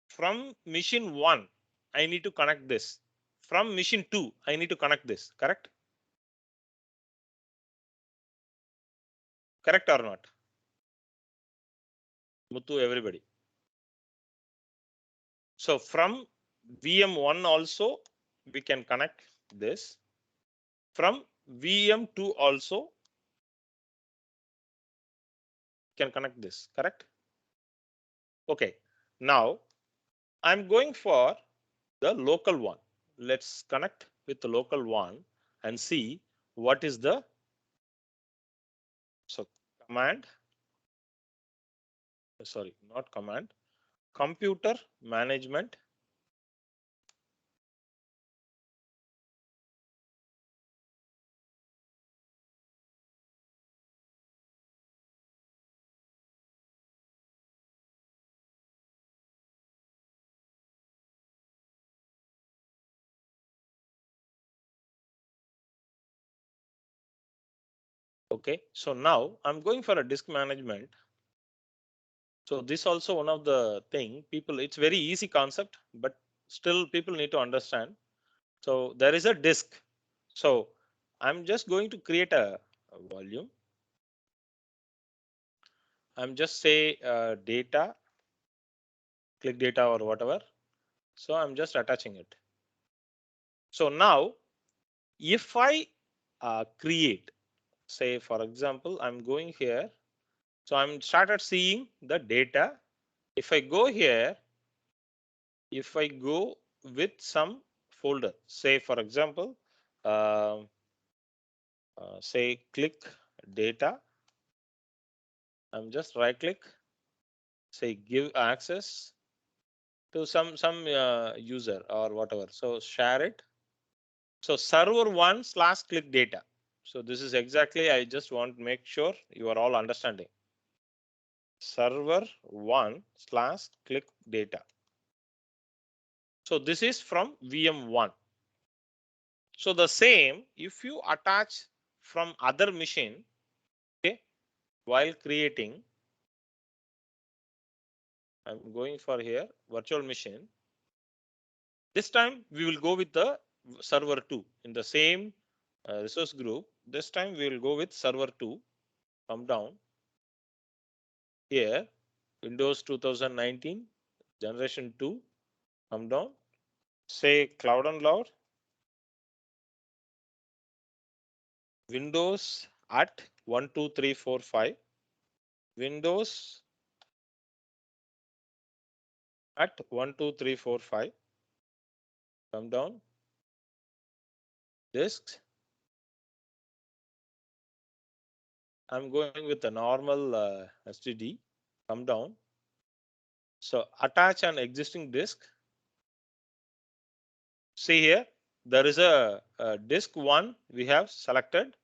from machine 1, I need to connect this. From machine 2, I need to connect this, correct? Correct or not? Muthu, everybody. So from VM1 also, we can connect this. From VM2 also, can connect this, correct? Okay, now I'm going for the local one. Let's connect with the local one and see what is the command. Sorry, not command. Computer management. Okay, so now I'm going for a disk management. So this also one of the thing people, it's very easy concept, but still people need to understand. So there is a disk. So I'm just going to create a volume. I'm just say data, click data or whatever. So I'm just attaching it. So now if I create, say for example, I'm going here. So I'm started seeing the data. If I go here, if I go with some folder, say for example, say click data. I'm just right click, say give access to some user or whatever. So share it. So server1/click data. So this is exactly, I just want to make sure you are all understanding. Server1/click data. So this is from VM1. So the same, if you attach from other machine, okay, while creating, I'm going for here virtual machine. This time we will go with the server 2 in the same resource group. This time we will go with server 2. Come down here, Windows 2019 generation 2. Come down, say cloud and load, Windows at 1 2 3 4 5, Windows at 1 2 3 4 5. Come down, disks. I'm going with the normal STD. Come down. So attach an existing disk. See here, there is a disk 1 we have selected.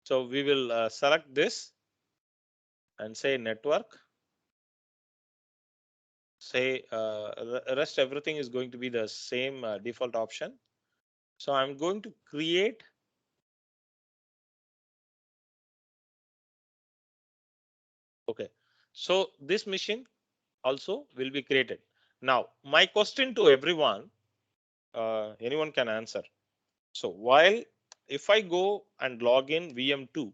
So we will select this and say network. Say rest everything is going to be the same default option. So I'm going to create okay. So this machine also will be created. Now my question to everyone, anyone can answer. So while if I go and log in VM2,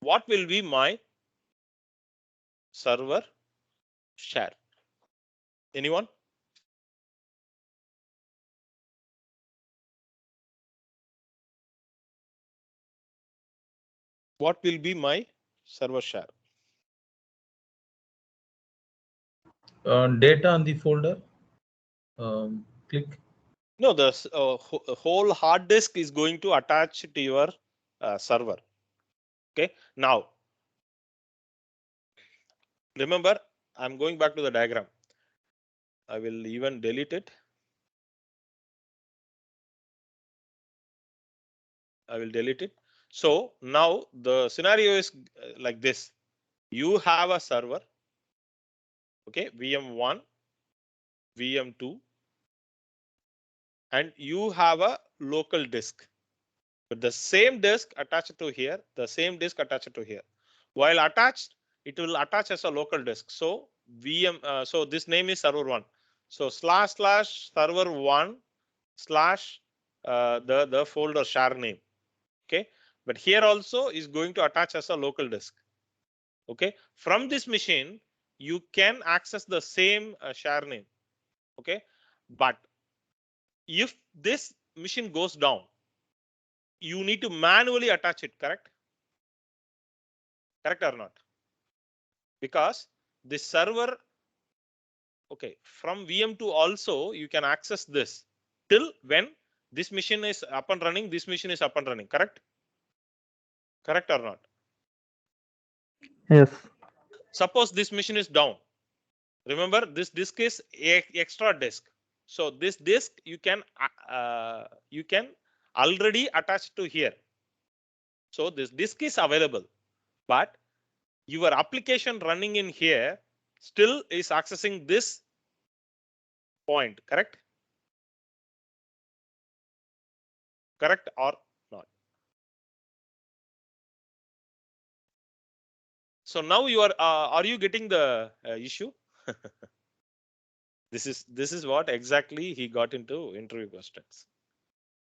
what will be my server share? Anyone? What will be my server share? Data on the folder. Click. No, the whole hard disk is going to attach to your server. Okay. Now, remember, I'm going back to the diagram. I will even delete it. I will delete it. So now the scenario is like this. You have a server. Okay, VM1, VM2, and you have a local disk. But the same disk attached to here, the same disk attached to here. While attached, it will attach as a local disk. So so this name is server1. So //server1/ the folder share name. Okay, but here also is going to attach as a local disk. Okay, from this machine you can access the same share name. Okay, but if this machine goes down, you need to manually attach it, correct or not? Because this server, okay, from VM2 also you can access this till when this machine is up and running, this machine is up and running, correct or not? Yes. Suppose this machine is down. Remember, this disk is extra disk. So this disk you can already attach to here. So this disk is available, but your application running in here still is accessing this point, correct or not? So now you are you getting the issue? This is what exactly he got into interview questions.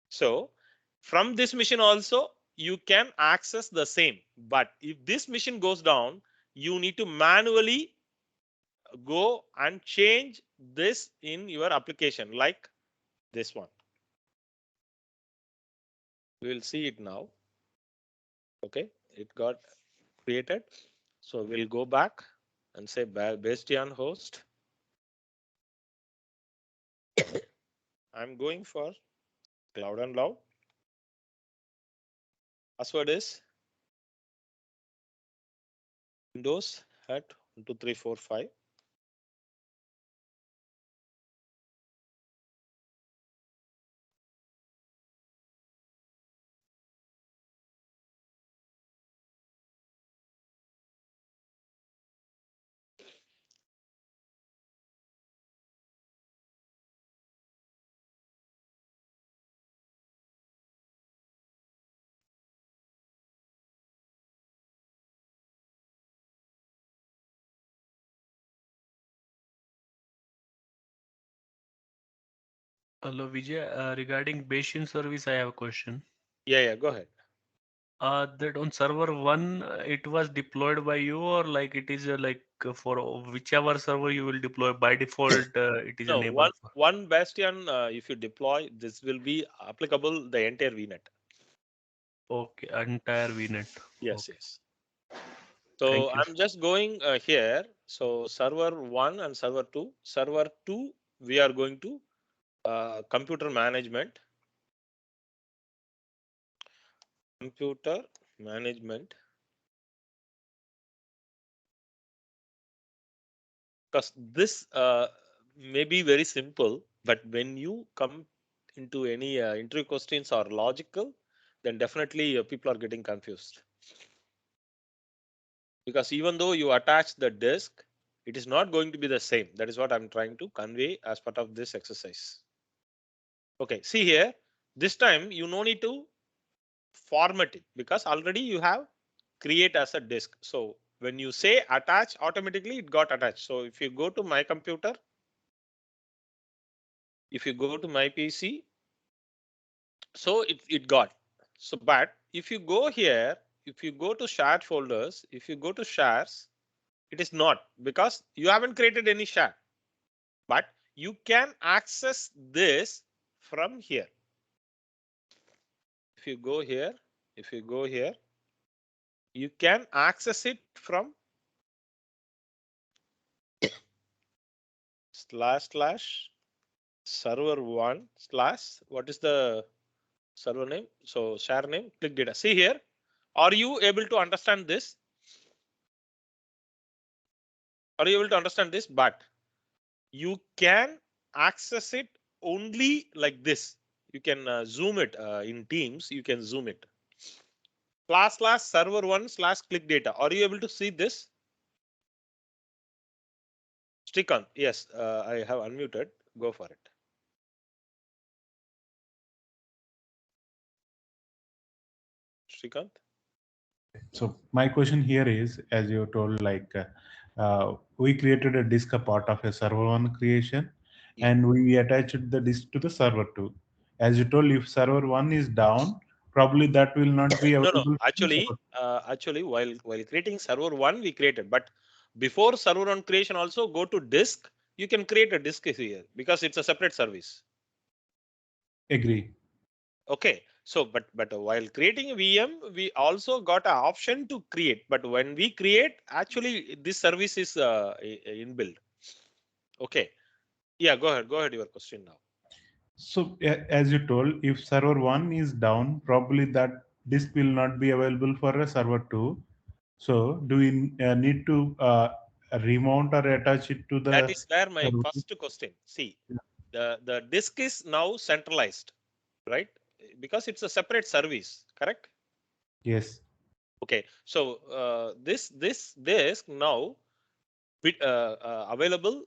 So From this machine also, you can access the same. But if this machine goes down, you need to manually go and change this in your application, like this one. We will see it now. Okay, it got created. So we'll go back and say Bastion host. I'm going for cloud and loud. Password is Windows at 1 2 3 4 5. Hello, Vijay. Regarding Bayesian service, I have a question. Yeah, go ahead. That on server one, it was deployed by you, or like it is for whichever server you will deploy by default, it is No, enabled. one Bastion, if you deploy, this will be applicable the entire VNet. Okay, entire VNet. Yes, Okay. yes. So Thank you. I'm just going here. So server 1 and server 2. Server 2, we are going to computer management. Computer management. Because this may be very simple, but when you come into any interview questions or logical, then definitely people are getting confused. Because even though you attach the disk, it is not going to be the same. That is what I'm trying to convey as part of this exercise. Okay, see here, this time you no need to format it because already you have create as a disk. So when you say attach, automatically it got attached. So if you go to my computer, if you go to my PC, so it got. So but if you go here, if you go to shared folders, if you go to shares, it is not because you haven't created any share. But you can access this from here. If you go here, you can access it from //server1/ what is the server name? So share name, click data. See here, are you able to understand this? Are you able to understand this? But you can access it only like this. You can zoom it in Teams. You can zoom it. //server1/ click data. Are you able to see this? Srikant, yes, I have unmuted. Go for it. Srikant. So my question here is, as you told, like we created a disk a part of a server one creation, and we attached the disk to the server two. As you told, if server one is down, probably that will not be available. No. Actually, while creating server one, we created, but before server one creation, also go to disk. You can create a disk here because it's a separate service. Agree. Okay. So, but while creating a VM, we also got an option to create. But when we create, actually, this service is inbuilt. Okay. Yeah. Go ahead. Your question now. So as you told, if server one is down, probably that disk will not be available for a server two. So do we need to remount or attach it to the? That is where my server? first question. See, the disk is now centralized, right? Because it's a separate service, correct? Yes. Okay. So this disk now available.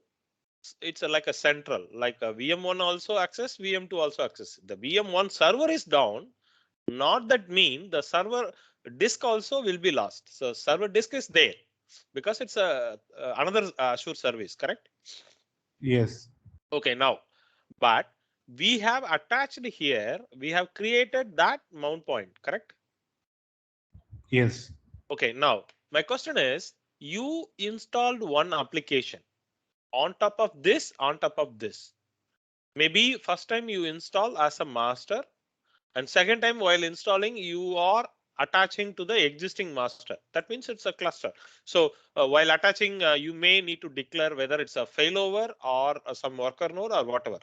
It's like a central, like a VM1 also access, VM2 also access. The VM1 server is down. Not that mean the server disk also will be lost. So server disk is there because it's another Azure service, correct? Yes. Okay, now, but we have attached here, we have created that mount point, correct? Yes. Okay, now my question is, you installed one application on top of this, Maybe first time you install as a master, and second time while installing, you are attaching to the existing master. That means it's a cluster. So while attaching, you may need to declare whether it's a failover or some worker node or whatever.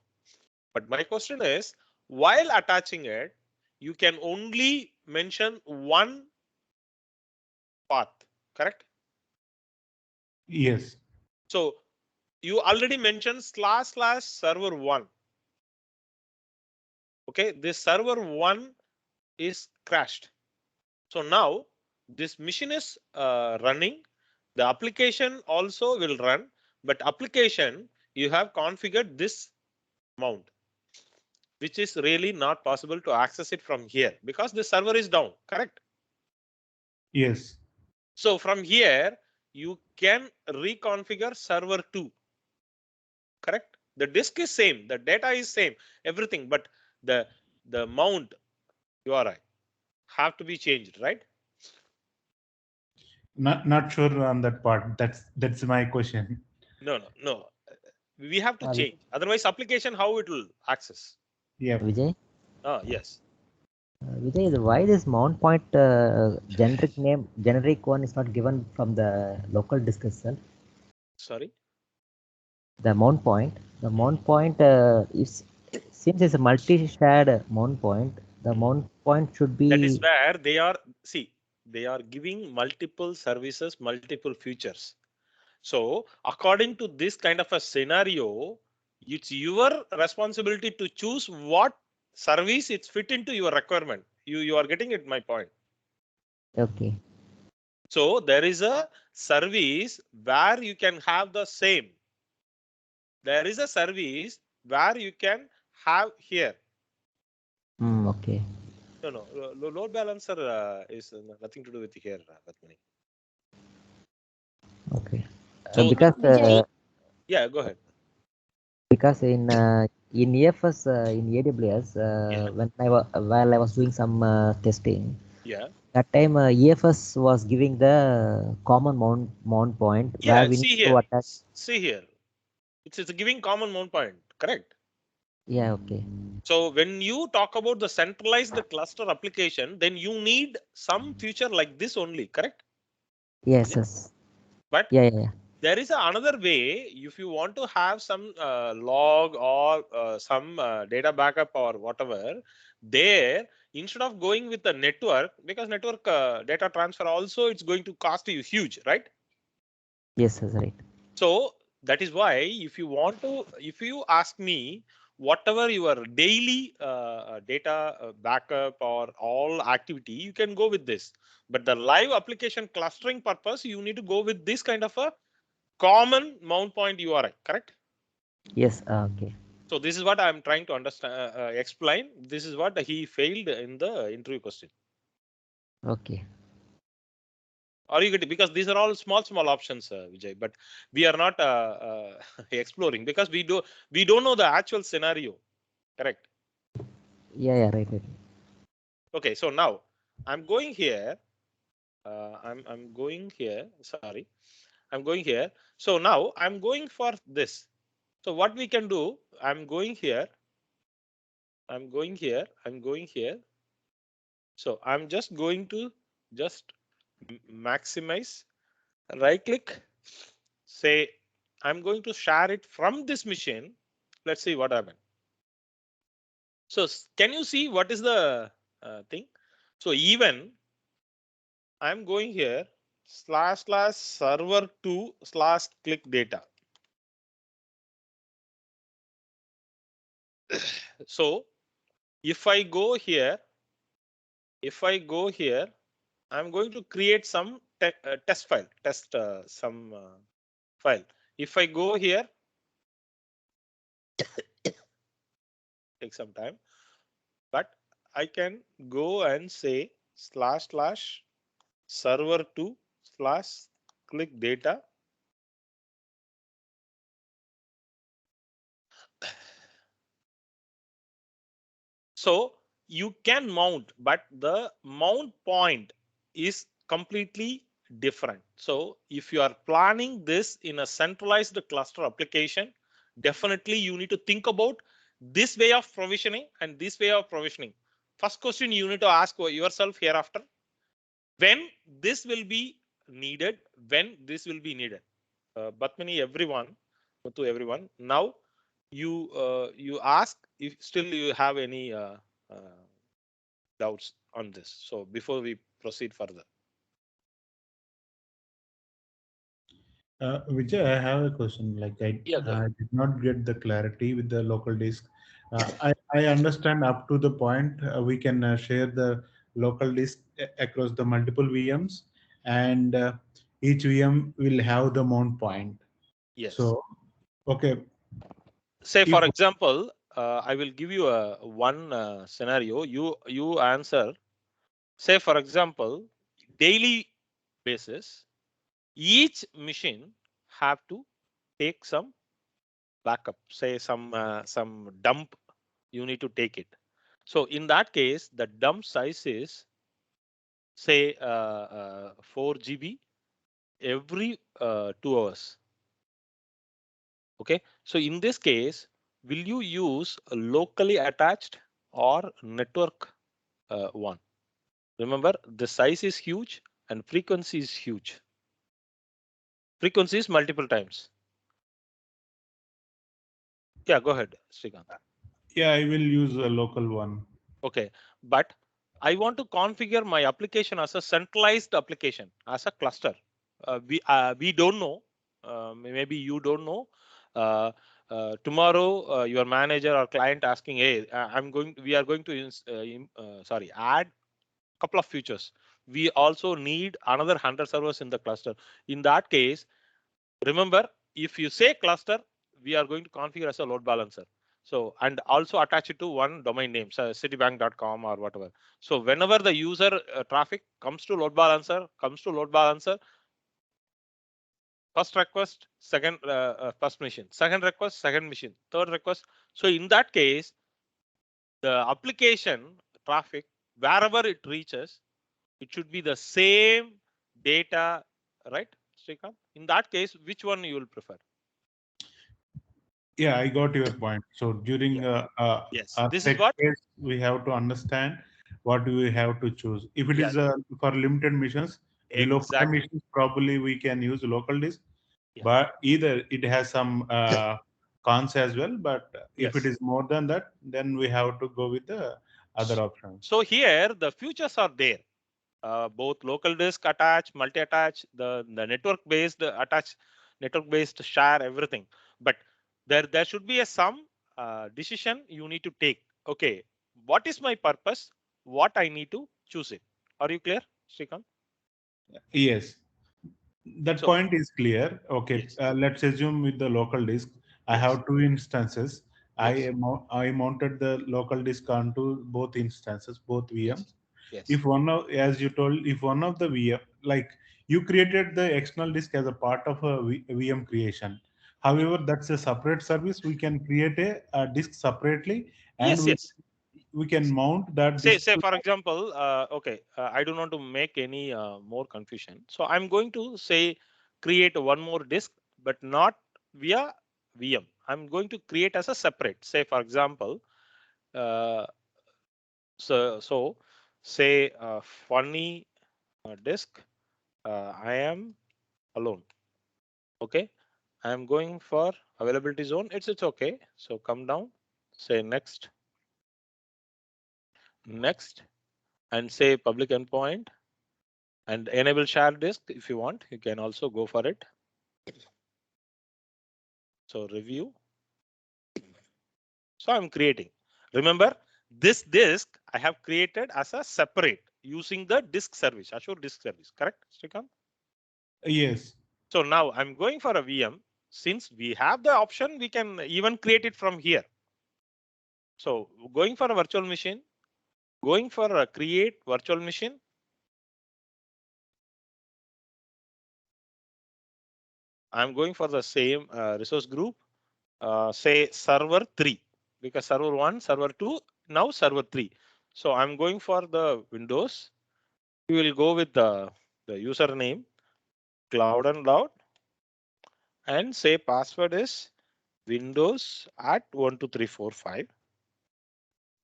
But my question is, while attaching it, you can only mention one path, correct? Yes. So you already mentioned //server1. Okay, this server1 is crashed. So now this machine is running. The application also will run, but application you have configured this mount, which is really not possible to access it from here because the server is down, correct? Yes. So from here, you can reconfigure server 2, correct? The disk is same, the data is same, everything, but the mount URI have to be changed, right? Not sure on that part. That's my question. No. We have to change. Otherwise, application how it will access? Yeah. Vijay? Yes. Vijay, why this mount point generic one is not given from the local disk itself? Sorry? The mount point is, since it's a multi-shared mount point, the mount point should be. That is where they are. See, they are giving multiple services, multiple features. So according to this kind of a scenario, it's your responsibility to choose what service it's fit into your requirement. You are getting it, my point. Okay. So there is a service where you can have the same. There is a service where you can have here. Okay. No. Load balancer is nothing to do with here, Ratmani. Okay. So Because yeah, go ahead. Because in EFS in AWS, while I was doing some testing, that time EFS was giving the common mount point where we need to attach. See here, it's giving common mount point, correct? Yeah. Okay. So when you talk about the centralized cluster application, then you need some feature like this only, correct? Yes. But yeah. There is another way. If you want to have some log or some data backup or whatever, there instead of going with the network, because network data transfer also it's going to cost you huge, right? Yes, right. So that is why if you ask me, whatever your daily data backup or all activity, you can go with this. But the live application clustering purpose, you need to go with this kind of a common mount point URI, correct? Yes. Okay. So this is what I'm trying to understand, explain. This is what he failed in the interview question. Okay. Are you getting? Because these are all small options, Vijay. But we are not exploring because we don't know the actual scenario, correct? Yeah. Right. Okay. So now I'm going here. I'm going here. Sorry, I'm going here. So now I'm going for this. So what we can do? I'm going here. So I'm just going to maximize, right click, say I'm going to share it from this machine. Let's see what happened. So can you see what is the thing? So even I'm going here //server2/click data. So if I go here, I'm going to create some test file, some file. If I go here, take some time, but I can go and say //server2/click data. So you can mount, but the mount point is completely different. So if you are planning this in a centralized cluster application, definitely you need to think about this way of provisioning and this way of provisioning. First question you need to ask yourself hereafter, when this will be needed, when this will be needed. Batmini, everyone, to everyone. Now you ask if still you have any doubts on this. So before we proceed further. Vijay, I have a question. Like I did not get the clarity with the local disk. I understand up to the point we can share the local disk across the multiple VMs, and each VM will have the mount point. Yes. So, okay. Say for example, I will give you a one scenario. You answer. Say for example, daily basis, each machine have to take some backup. Say some dump. You need to take it. So in that case, the dump size is say 4 GB every 2 hours. Okay, so in this case, will you use a locally attached or network one? Remember, the size is huge and frequency is huge. Frequency is multiple times. Yeah, go ahead, Srikanth. Yeah, I will use a local one. Okay, but I want to configure my application as a centralized application, as a cluster. We don't know. Maybe you don't know. Tomorrow, your manager or client asking, "Hey, we are going to add a couple of features. We also need another 100 servers in the cluster." In that case, remember, if you say cluster, we are going to configure as a load balancer. So, and also attach it to one domain name, so citibank.com or whatever. So whenever the user traffic comes to load balancer, first request, first machine, second request, second machine, third request. So in that case, the application traffic, wherever it reaches, it should be the same data, right, Srikanth? In that case, which one you will prefer? Yeah, I got your point. So during yes, our this tech is what phase, we have to understand what we have to choose. If it is for limited missions, below 5 missions, probably we can use local disk. But either it has some cons as well. But if it is more than that, then we have to go with the other options. So here the features are there. Both local disk attach, multi-attach, the network-based attach, network-based share, everything. But there should be some decision you need to take. Okay, what is my purpose? What I need to choose it. Are you clear, Srikanth? Yes, that point is clear. Okay, let's assume with the local disk, I have two instances. I mounted the local disk onto both instances, both VMs. If one of, as you told, if one of the VM, like you created the external disk as a part of a VM creation. However, that's a separate service. We can create a disk separately, and we can mount that disk. Say for example, okay, I don't want to make any more confusion. So I'm going to say create one more disk, but not via VM. I'm going to create as a separate. Say for example, so say funny disk. I am alone. Okay, I am going for availability zone. It's okay. So come down. Say next. Next. And say public endpoint and enable share disk. If you want, you can also go for it. So review. So I'm creating. Remember, this disk I have created as a separate using the disk service, Azure disk service, correct, Srikanth? Yes. So now I'm going for a VM. Since we have the option, we can even create it from here. So going for a virtual machine, going for a create virtual machine. I'm going for the same resource group, say server 3, because server 1, server 2, now server 3. So I'm going for the Windows. We will go with the username cloud and loud and say password is Windows at 12345.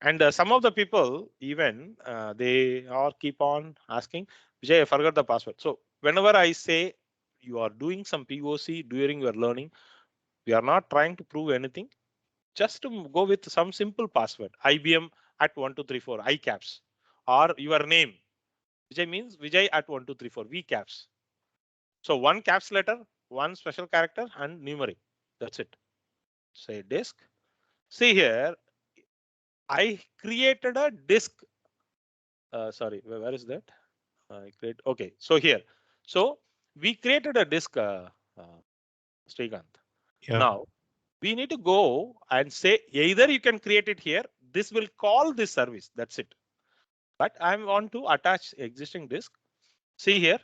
And some of the people even they are keep on asking, Vijay, I forgot the password. So whenever I say you are doing some POC during your learning, we are not trying to prove anything. Just to go with some simple password, IBM at 1234, I caps, or your name. Vijay means Vijay at 1234, V caps. So one caps letter, one special character, and numeric. That's it. Say disk. See here, I created a disk. Sorry, where is that? I create. Okay, so here. So we created a disk, Srikanth. Yeah. Now we need to go and say either you can create it here. This will call this service. That's it. But I want to attach existing disk. See here.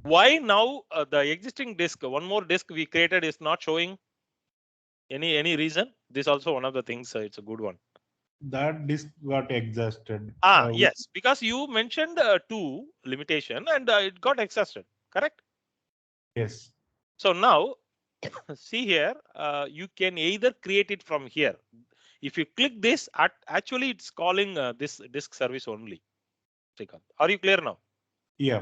Why now the existing disk, one more disk we created is not showing? Any reason? This also one of the things. It's a good one. That disk got exhausted. Yes, because you mentioned 2 limitation and it got exhausted. Correct? Yes. So now see here, you can either create it from here. If you click this, actually it's calling this disk service only. Are you clear now? Yeah.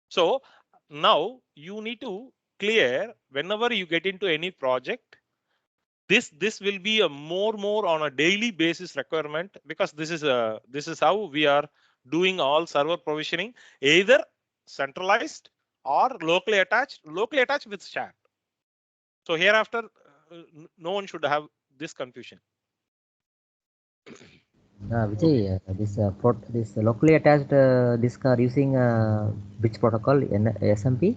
So now you need to clear whenever you get into any project. This will be a more on a daily basis requirement, because this is how we are doing all server provisioning, either centralized or locally attached with shared. So hereafter, no one should have this confusion. Vijay, this locally attached disk are using which protocol? SMP?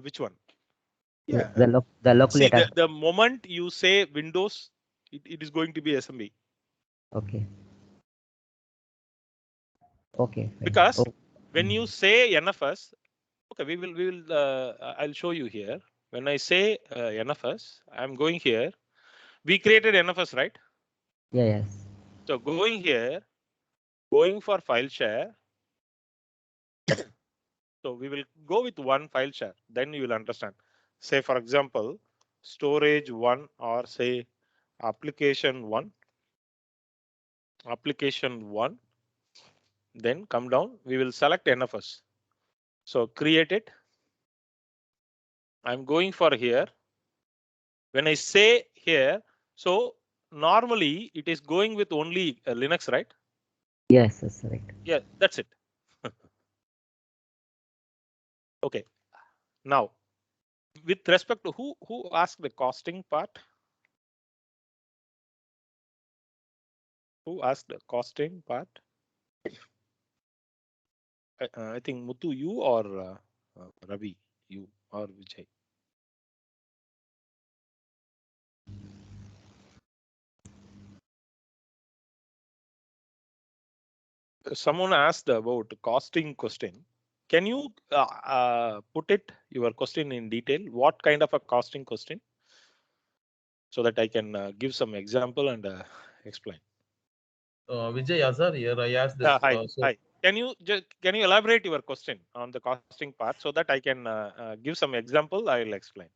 Which one? Yeah. The locally attached. The moment you say Windows, it is going to be SMB. Okay. Okay. Fine. Because when you say NFS, okay, we will. I'll show you here. When I say NFS, I'm going here. We created NFS, right? Yeah. Yes. So going here, going for file share. So we will go with one file share. Then you will understand. Say for example, storage 1 or say application 1. Application 1. Then come down. We will select NFS. So create it. I'm going for here. When I say here, so normally it is going with only Linux, right? Yes, that's right. Yeah, that's it. Okay. Now, with respect to who asked the costing part? Who asked the costing part? I think Muthu, you or Ravi, you or Vijay. Someone asked about costing question. Can you put your question in detail? What kind of a costing question? So that I can give some example and explain. Vijay Azar here. I asked this. Hi. Can you elaborate your question on the costing part so that I can give some example? I will explain.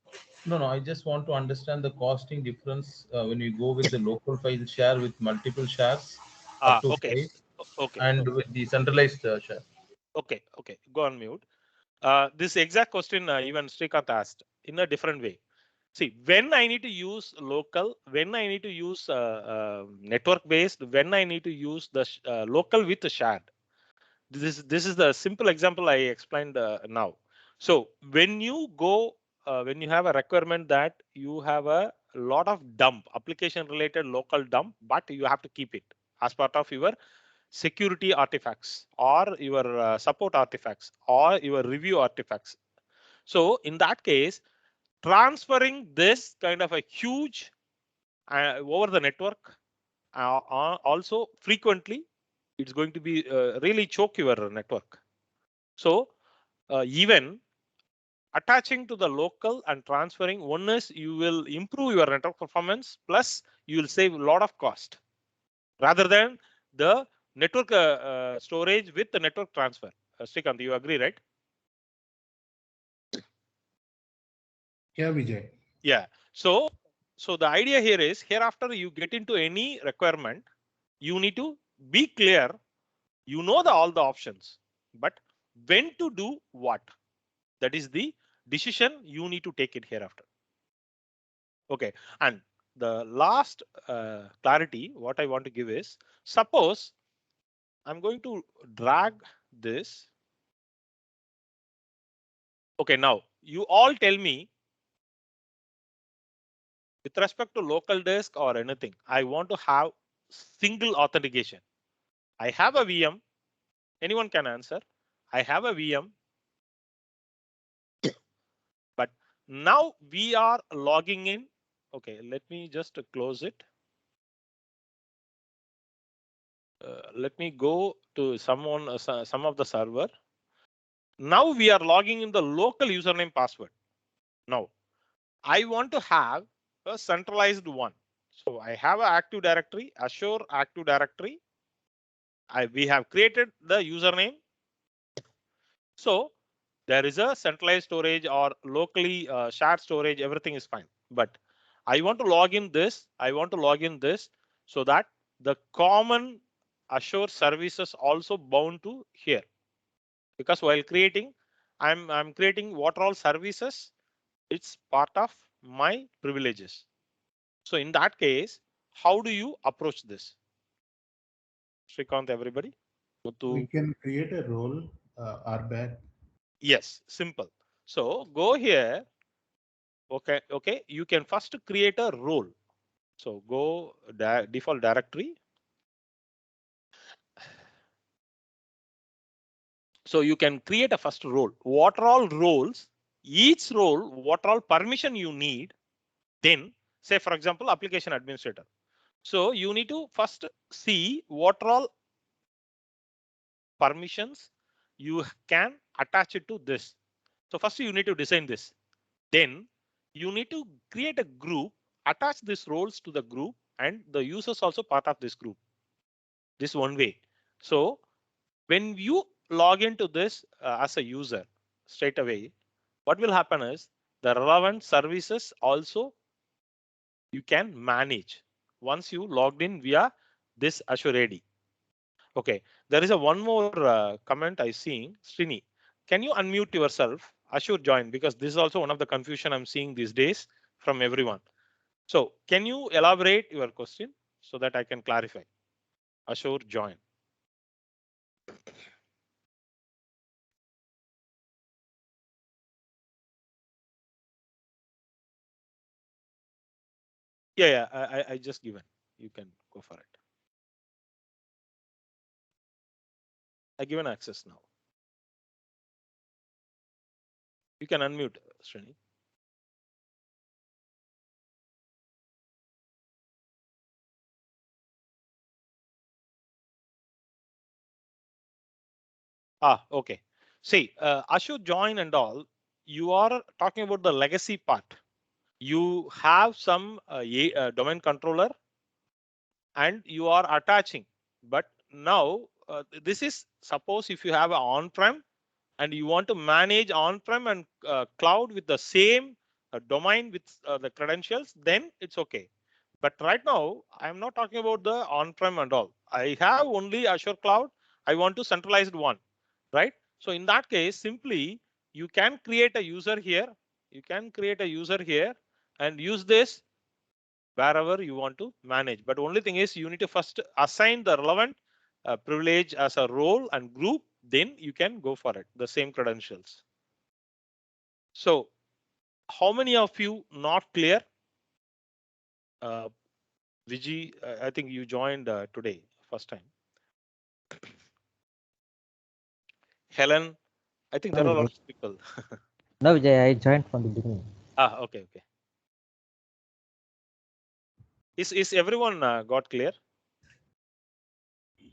No. I just want to understand the costing difference when you go with the local file share with multiple shares up to Okay. 5, Okay. and with the centralized share. Okay. Go on mute. This exact question even Srikanth asked in a different way. See, when I need to use local, when I need to use network based, when I need to use the local with the shared. This is the simple example I explained now. So when you go, when you have a requirement that you have a lot of dump, application related local dump, but you have to keep it as part of your security artifacts or your support artifacts or your review artifacts. So in that case, transferring this kind of a huge over the network also frequently, it's going to be really choke your network. So even attaching to the local and transferring. One is you will improve your network performance, plus you will save a lot of cost rather than the network storage with the network transfer. Srikanth, you agree, right? Yeah, Vijay. Yeah. So the idea here is, hereafter you get into any requirement, you need to be clear. You know all the options, but when to do what, that is the decision you need to take it hereafter. Okay. And the last clarity what I want to give is, suppose I'm going to drag this. Okay, now you all tell me, with respect to local disk or anything, I want to have single authentication. I have a VM. Anyone can answer. I have a VM. But now we are logging in. Okay, let me just close it. Let me go to some of the server. Now we are logging in the local username password. Now I want to have a centralized one. So I have an Active Directory, Azure Active Directory. We have created the username. So there is a centralized storage or locally shared storage. Everything is fine. But I want to log in this. I want to log in this so that the common Azure services also bound to here. Because while creating, I'm creating what all services, it's part of my privileges. So in that case, how do you approach this? Srikanth, everybody? We can create a role, RBAC. Yes, simple. So go here. Okay. You can first create a role. So go default directory. So you can create a first role. What are all roles? Each role, what all permission you need? Then say, for example, application administrator. So you need to first see what are all permissions you can attach it to this. So first you need to design this. Then you need to create a group, attach these roles to the group, and the users also part of this group. This one way. So when you log into this as a user straight away, what will happen is the relevant services also you can manage once you logged in via this Azure AD. Okay, there is a one more comment I see. Srini, can you unmute yourself? Azure join, because this is also one of the confusion I'm seeing these days from everyone. So can you elaborate your question so that I can clarify? Azure join. Yeah, I just given. You can go for it. I given access now. You can unmute, Srini. Okay. See, Azure join and all, you are talking about the legacy part. You have some domain controller and you are attaching. But now this is, suppose if you have an on-prem and you want to manage on-prem and cloud with the same domain with the credentials, then it's okay. But right now, I'm not talking about the on-prem and all. I have only Azure Cloud. I want to centralized one, right? So in that case, simply you can create a user here. You can create a user here and use this wherever you want to manage. But only thing is you need to first assign the relevant privilege as a role and group. Then you can go for it, the same credentials. So how many of you not clear? Vijay, I think you joined today, first time. Helen, I think there are a lot of people. No, Vijay, I joined from the beginning. Okay. Is everyone got clear?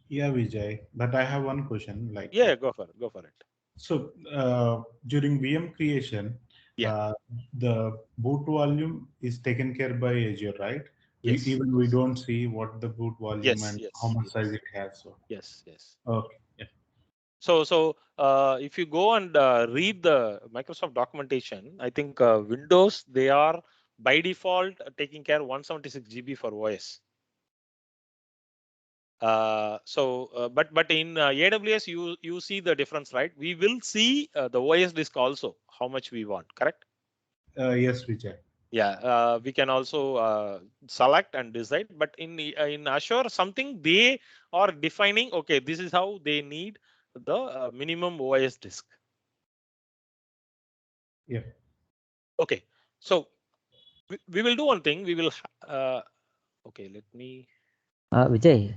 Yeah, Vijay, but I have one question. Yeah, go for it. So during VM creation, the boot volume is taken care by Azure, right? Yes. Even we don't see what the boot volume and how much size it has. So. Yes. Okay. Yeah. So if you go and read the Microsoft documentation, I think Windows, they are by default taking care 176 GB for OS. But in AWS, you see the difference, right? We will see the OS disk also, how much we want, correct? Yes, Vijay. Yeah, we can also select and decide. But in Azure, something they are defining. Okay, this is how they need the minimum OS disk. Yeah. Okay, so we will do one thing. We will. Okay, let me. Vijay,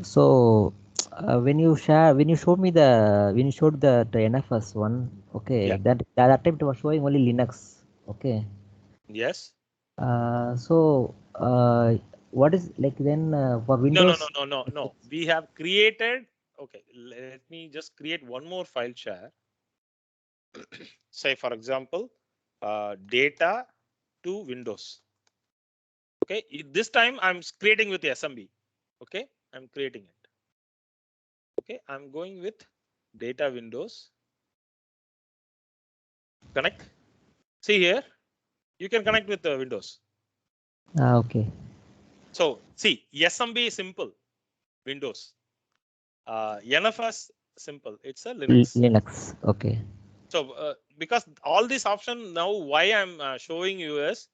so when you showed me when you showed the NFS one, okay, that time it was showing only Linux, okay. Yes. So what is like then for Windows? No. We have created. Okay, let me just create one more file share. Say for example, data to Windows. Okay, this time I'm creating with the SMB. Okay, I'm creating it. Okay, I'm going with data Windows. Connect. See here, you can connect with the Windows. Okay. So see, SMB is simple, Windows. NFS simple, it's a Linux. Linux. Okay. So because all these options now, why I'm showing you is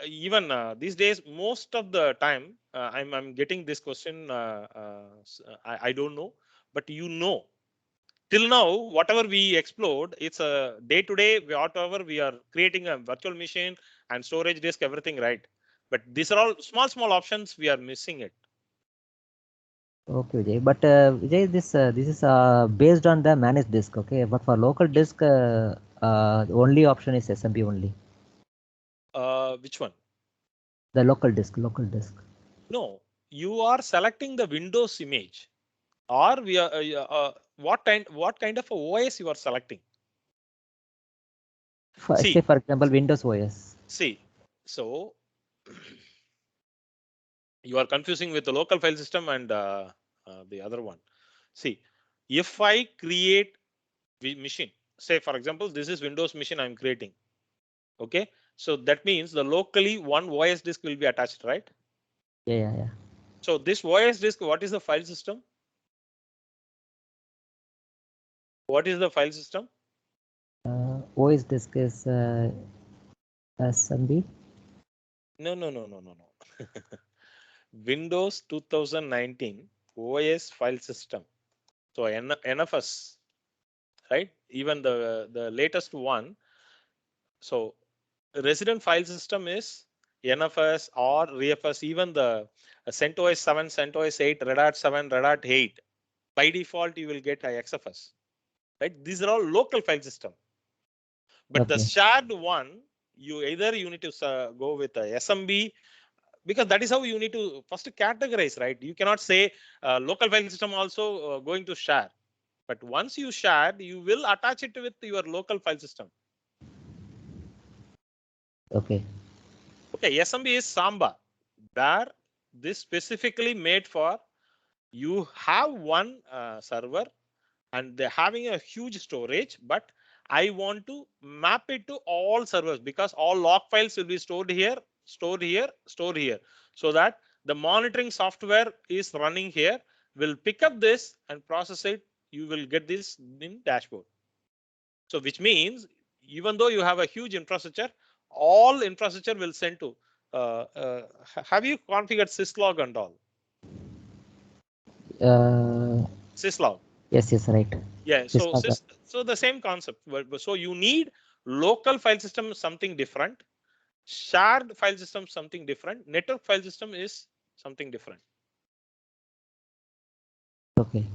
even these days, most of the time I'm getting this question. I don't know, but you know, till now, whatever we explored, it's a day-to-day, whatever we are creating a virtual machine and storage disk, everything right. But these are all small options. We are missing it. Okay, Vijay. But Vijay, this is based on the managed disk, okay. But for local disk, the only option is SMB only. Which one? The local disk. No, you are selecting the Windows image, or we are what kind of a OS you are selecting. Say for example, Windows OS. See, so you are confusing with the local file system and the other one. See, if I create machine, say for example, this is Windows machine I'm creating. Okay, so that means the locally one OS disk will be attached, right? Yeah. So this OS disk, what is the file system? What is the file system? OS disk is SMB. No. Windows 2019 OS file system. So NFS, right? Even the latest one. So resident file system is NFS or ReFS. Even the CentOS 7, CentOS 8, Red Hat 7, Red Hat 8. By default, you will get XFS. Right? These are all local file system. But the shared one, you need to go with a SMB, because that is how you need to first categorize, right? You cannot say local file system also going to share. But once you share, you will attach it with your local file system. Okay, SMB is Samba. Where this specifically made for you have one server and they're having a huge storage, but I want to map it to all servers because all log files will be stored here, so that the monitoring software is running here, will pick up this and process it. You will get this in dashboard. So which means even though you have a huge infrastructure, all infrastructure will send to have you configured syslog and all? Syslog. Yes, right. Yeah, so the same concept. So you need local file system something different, shared file system something different, network file system is something different. Okay.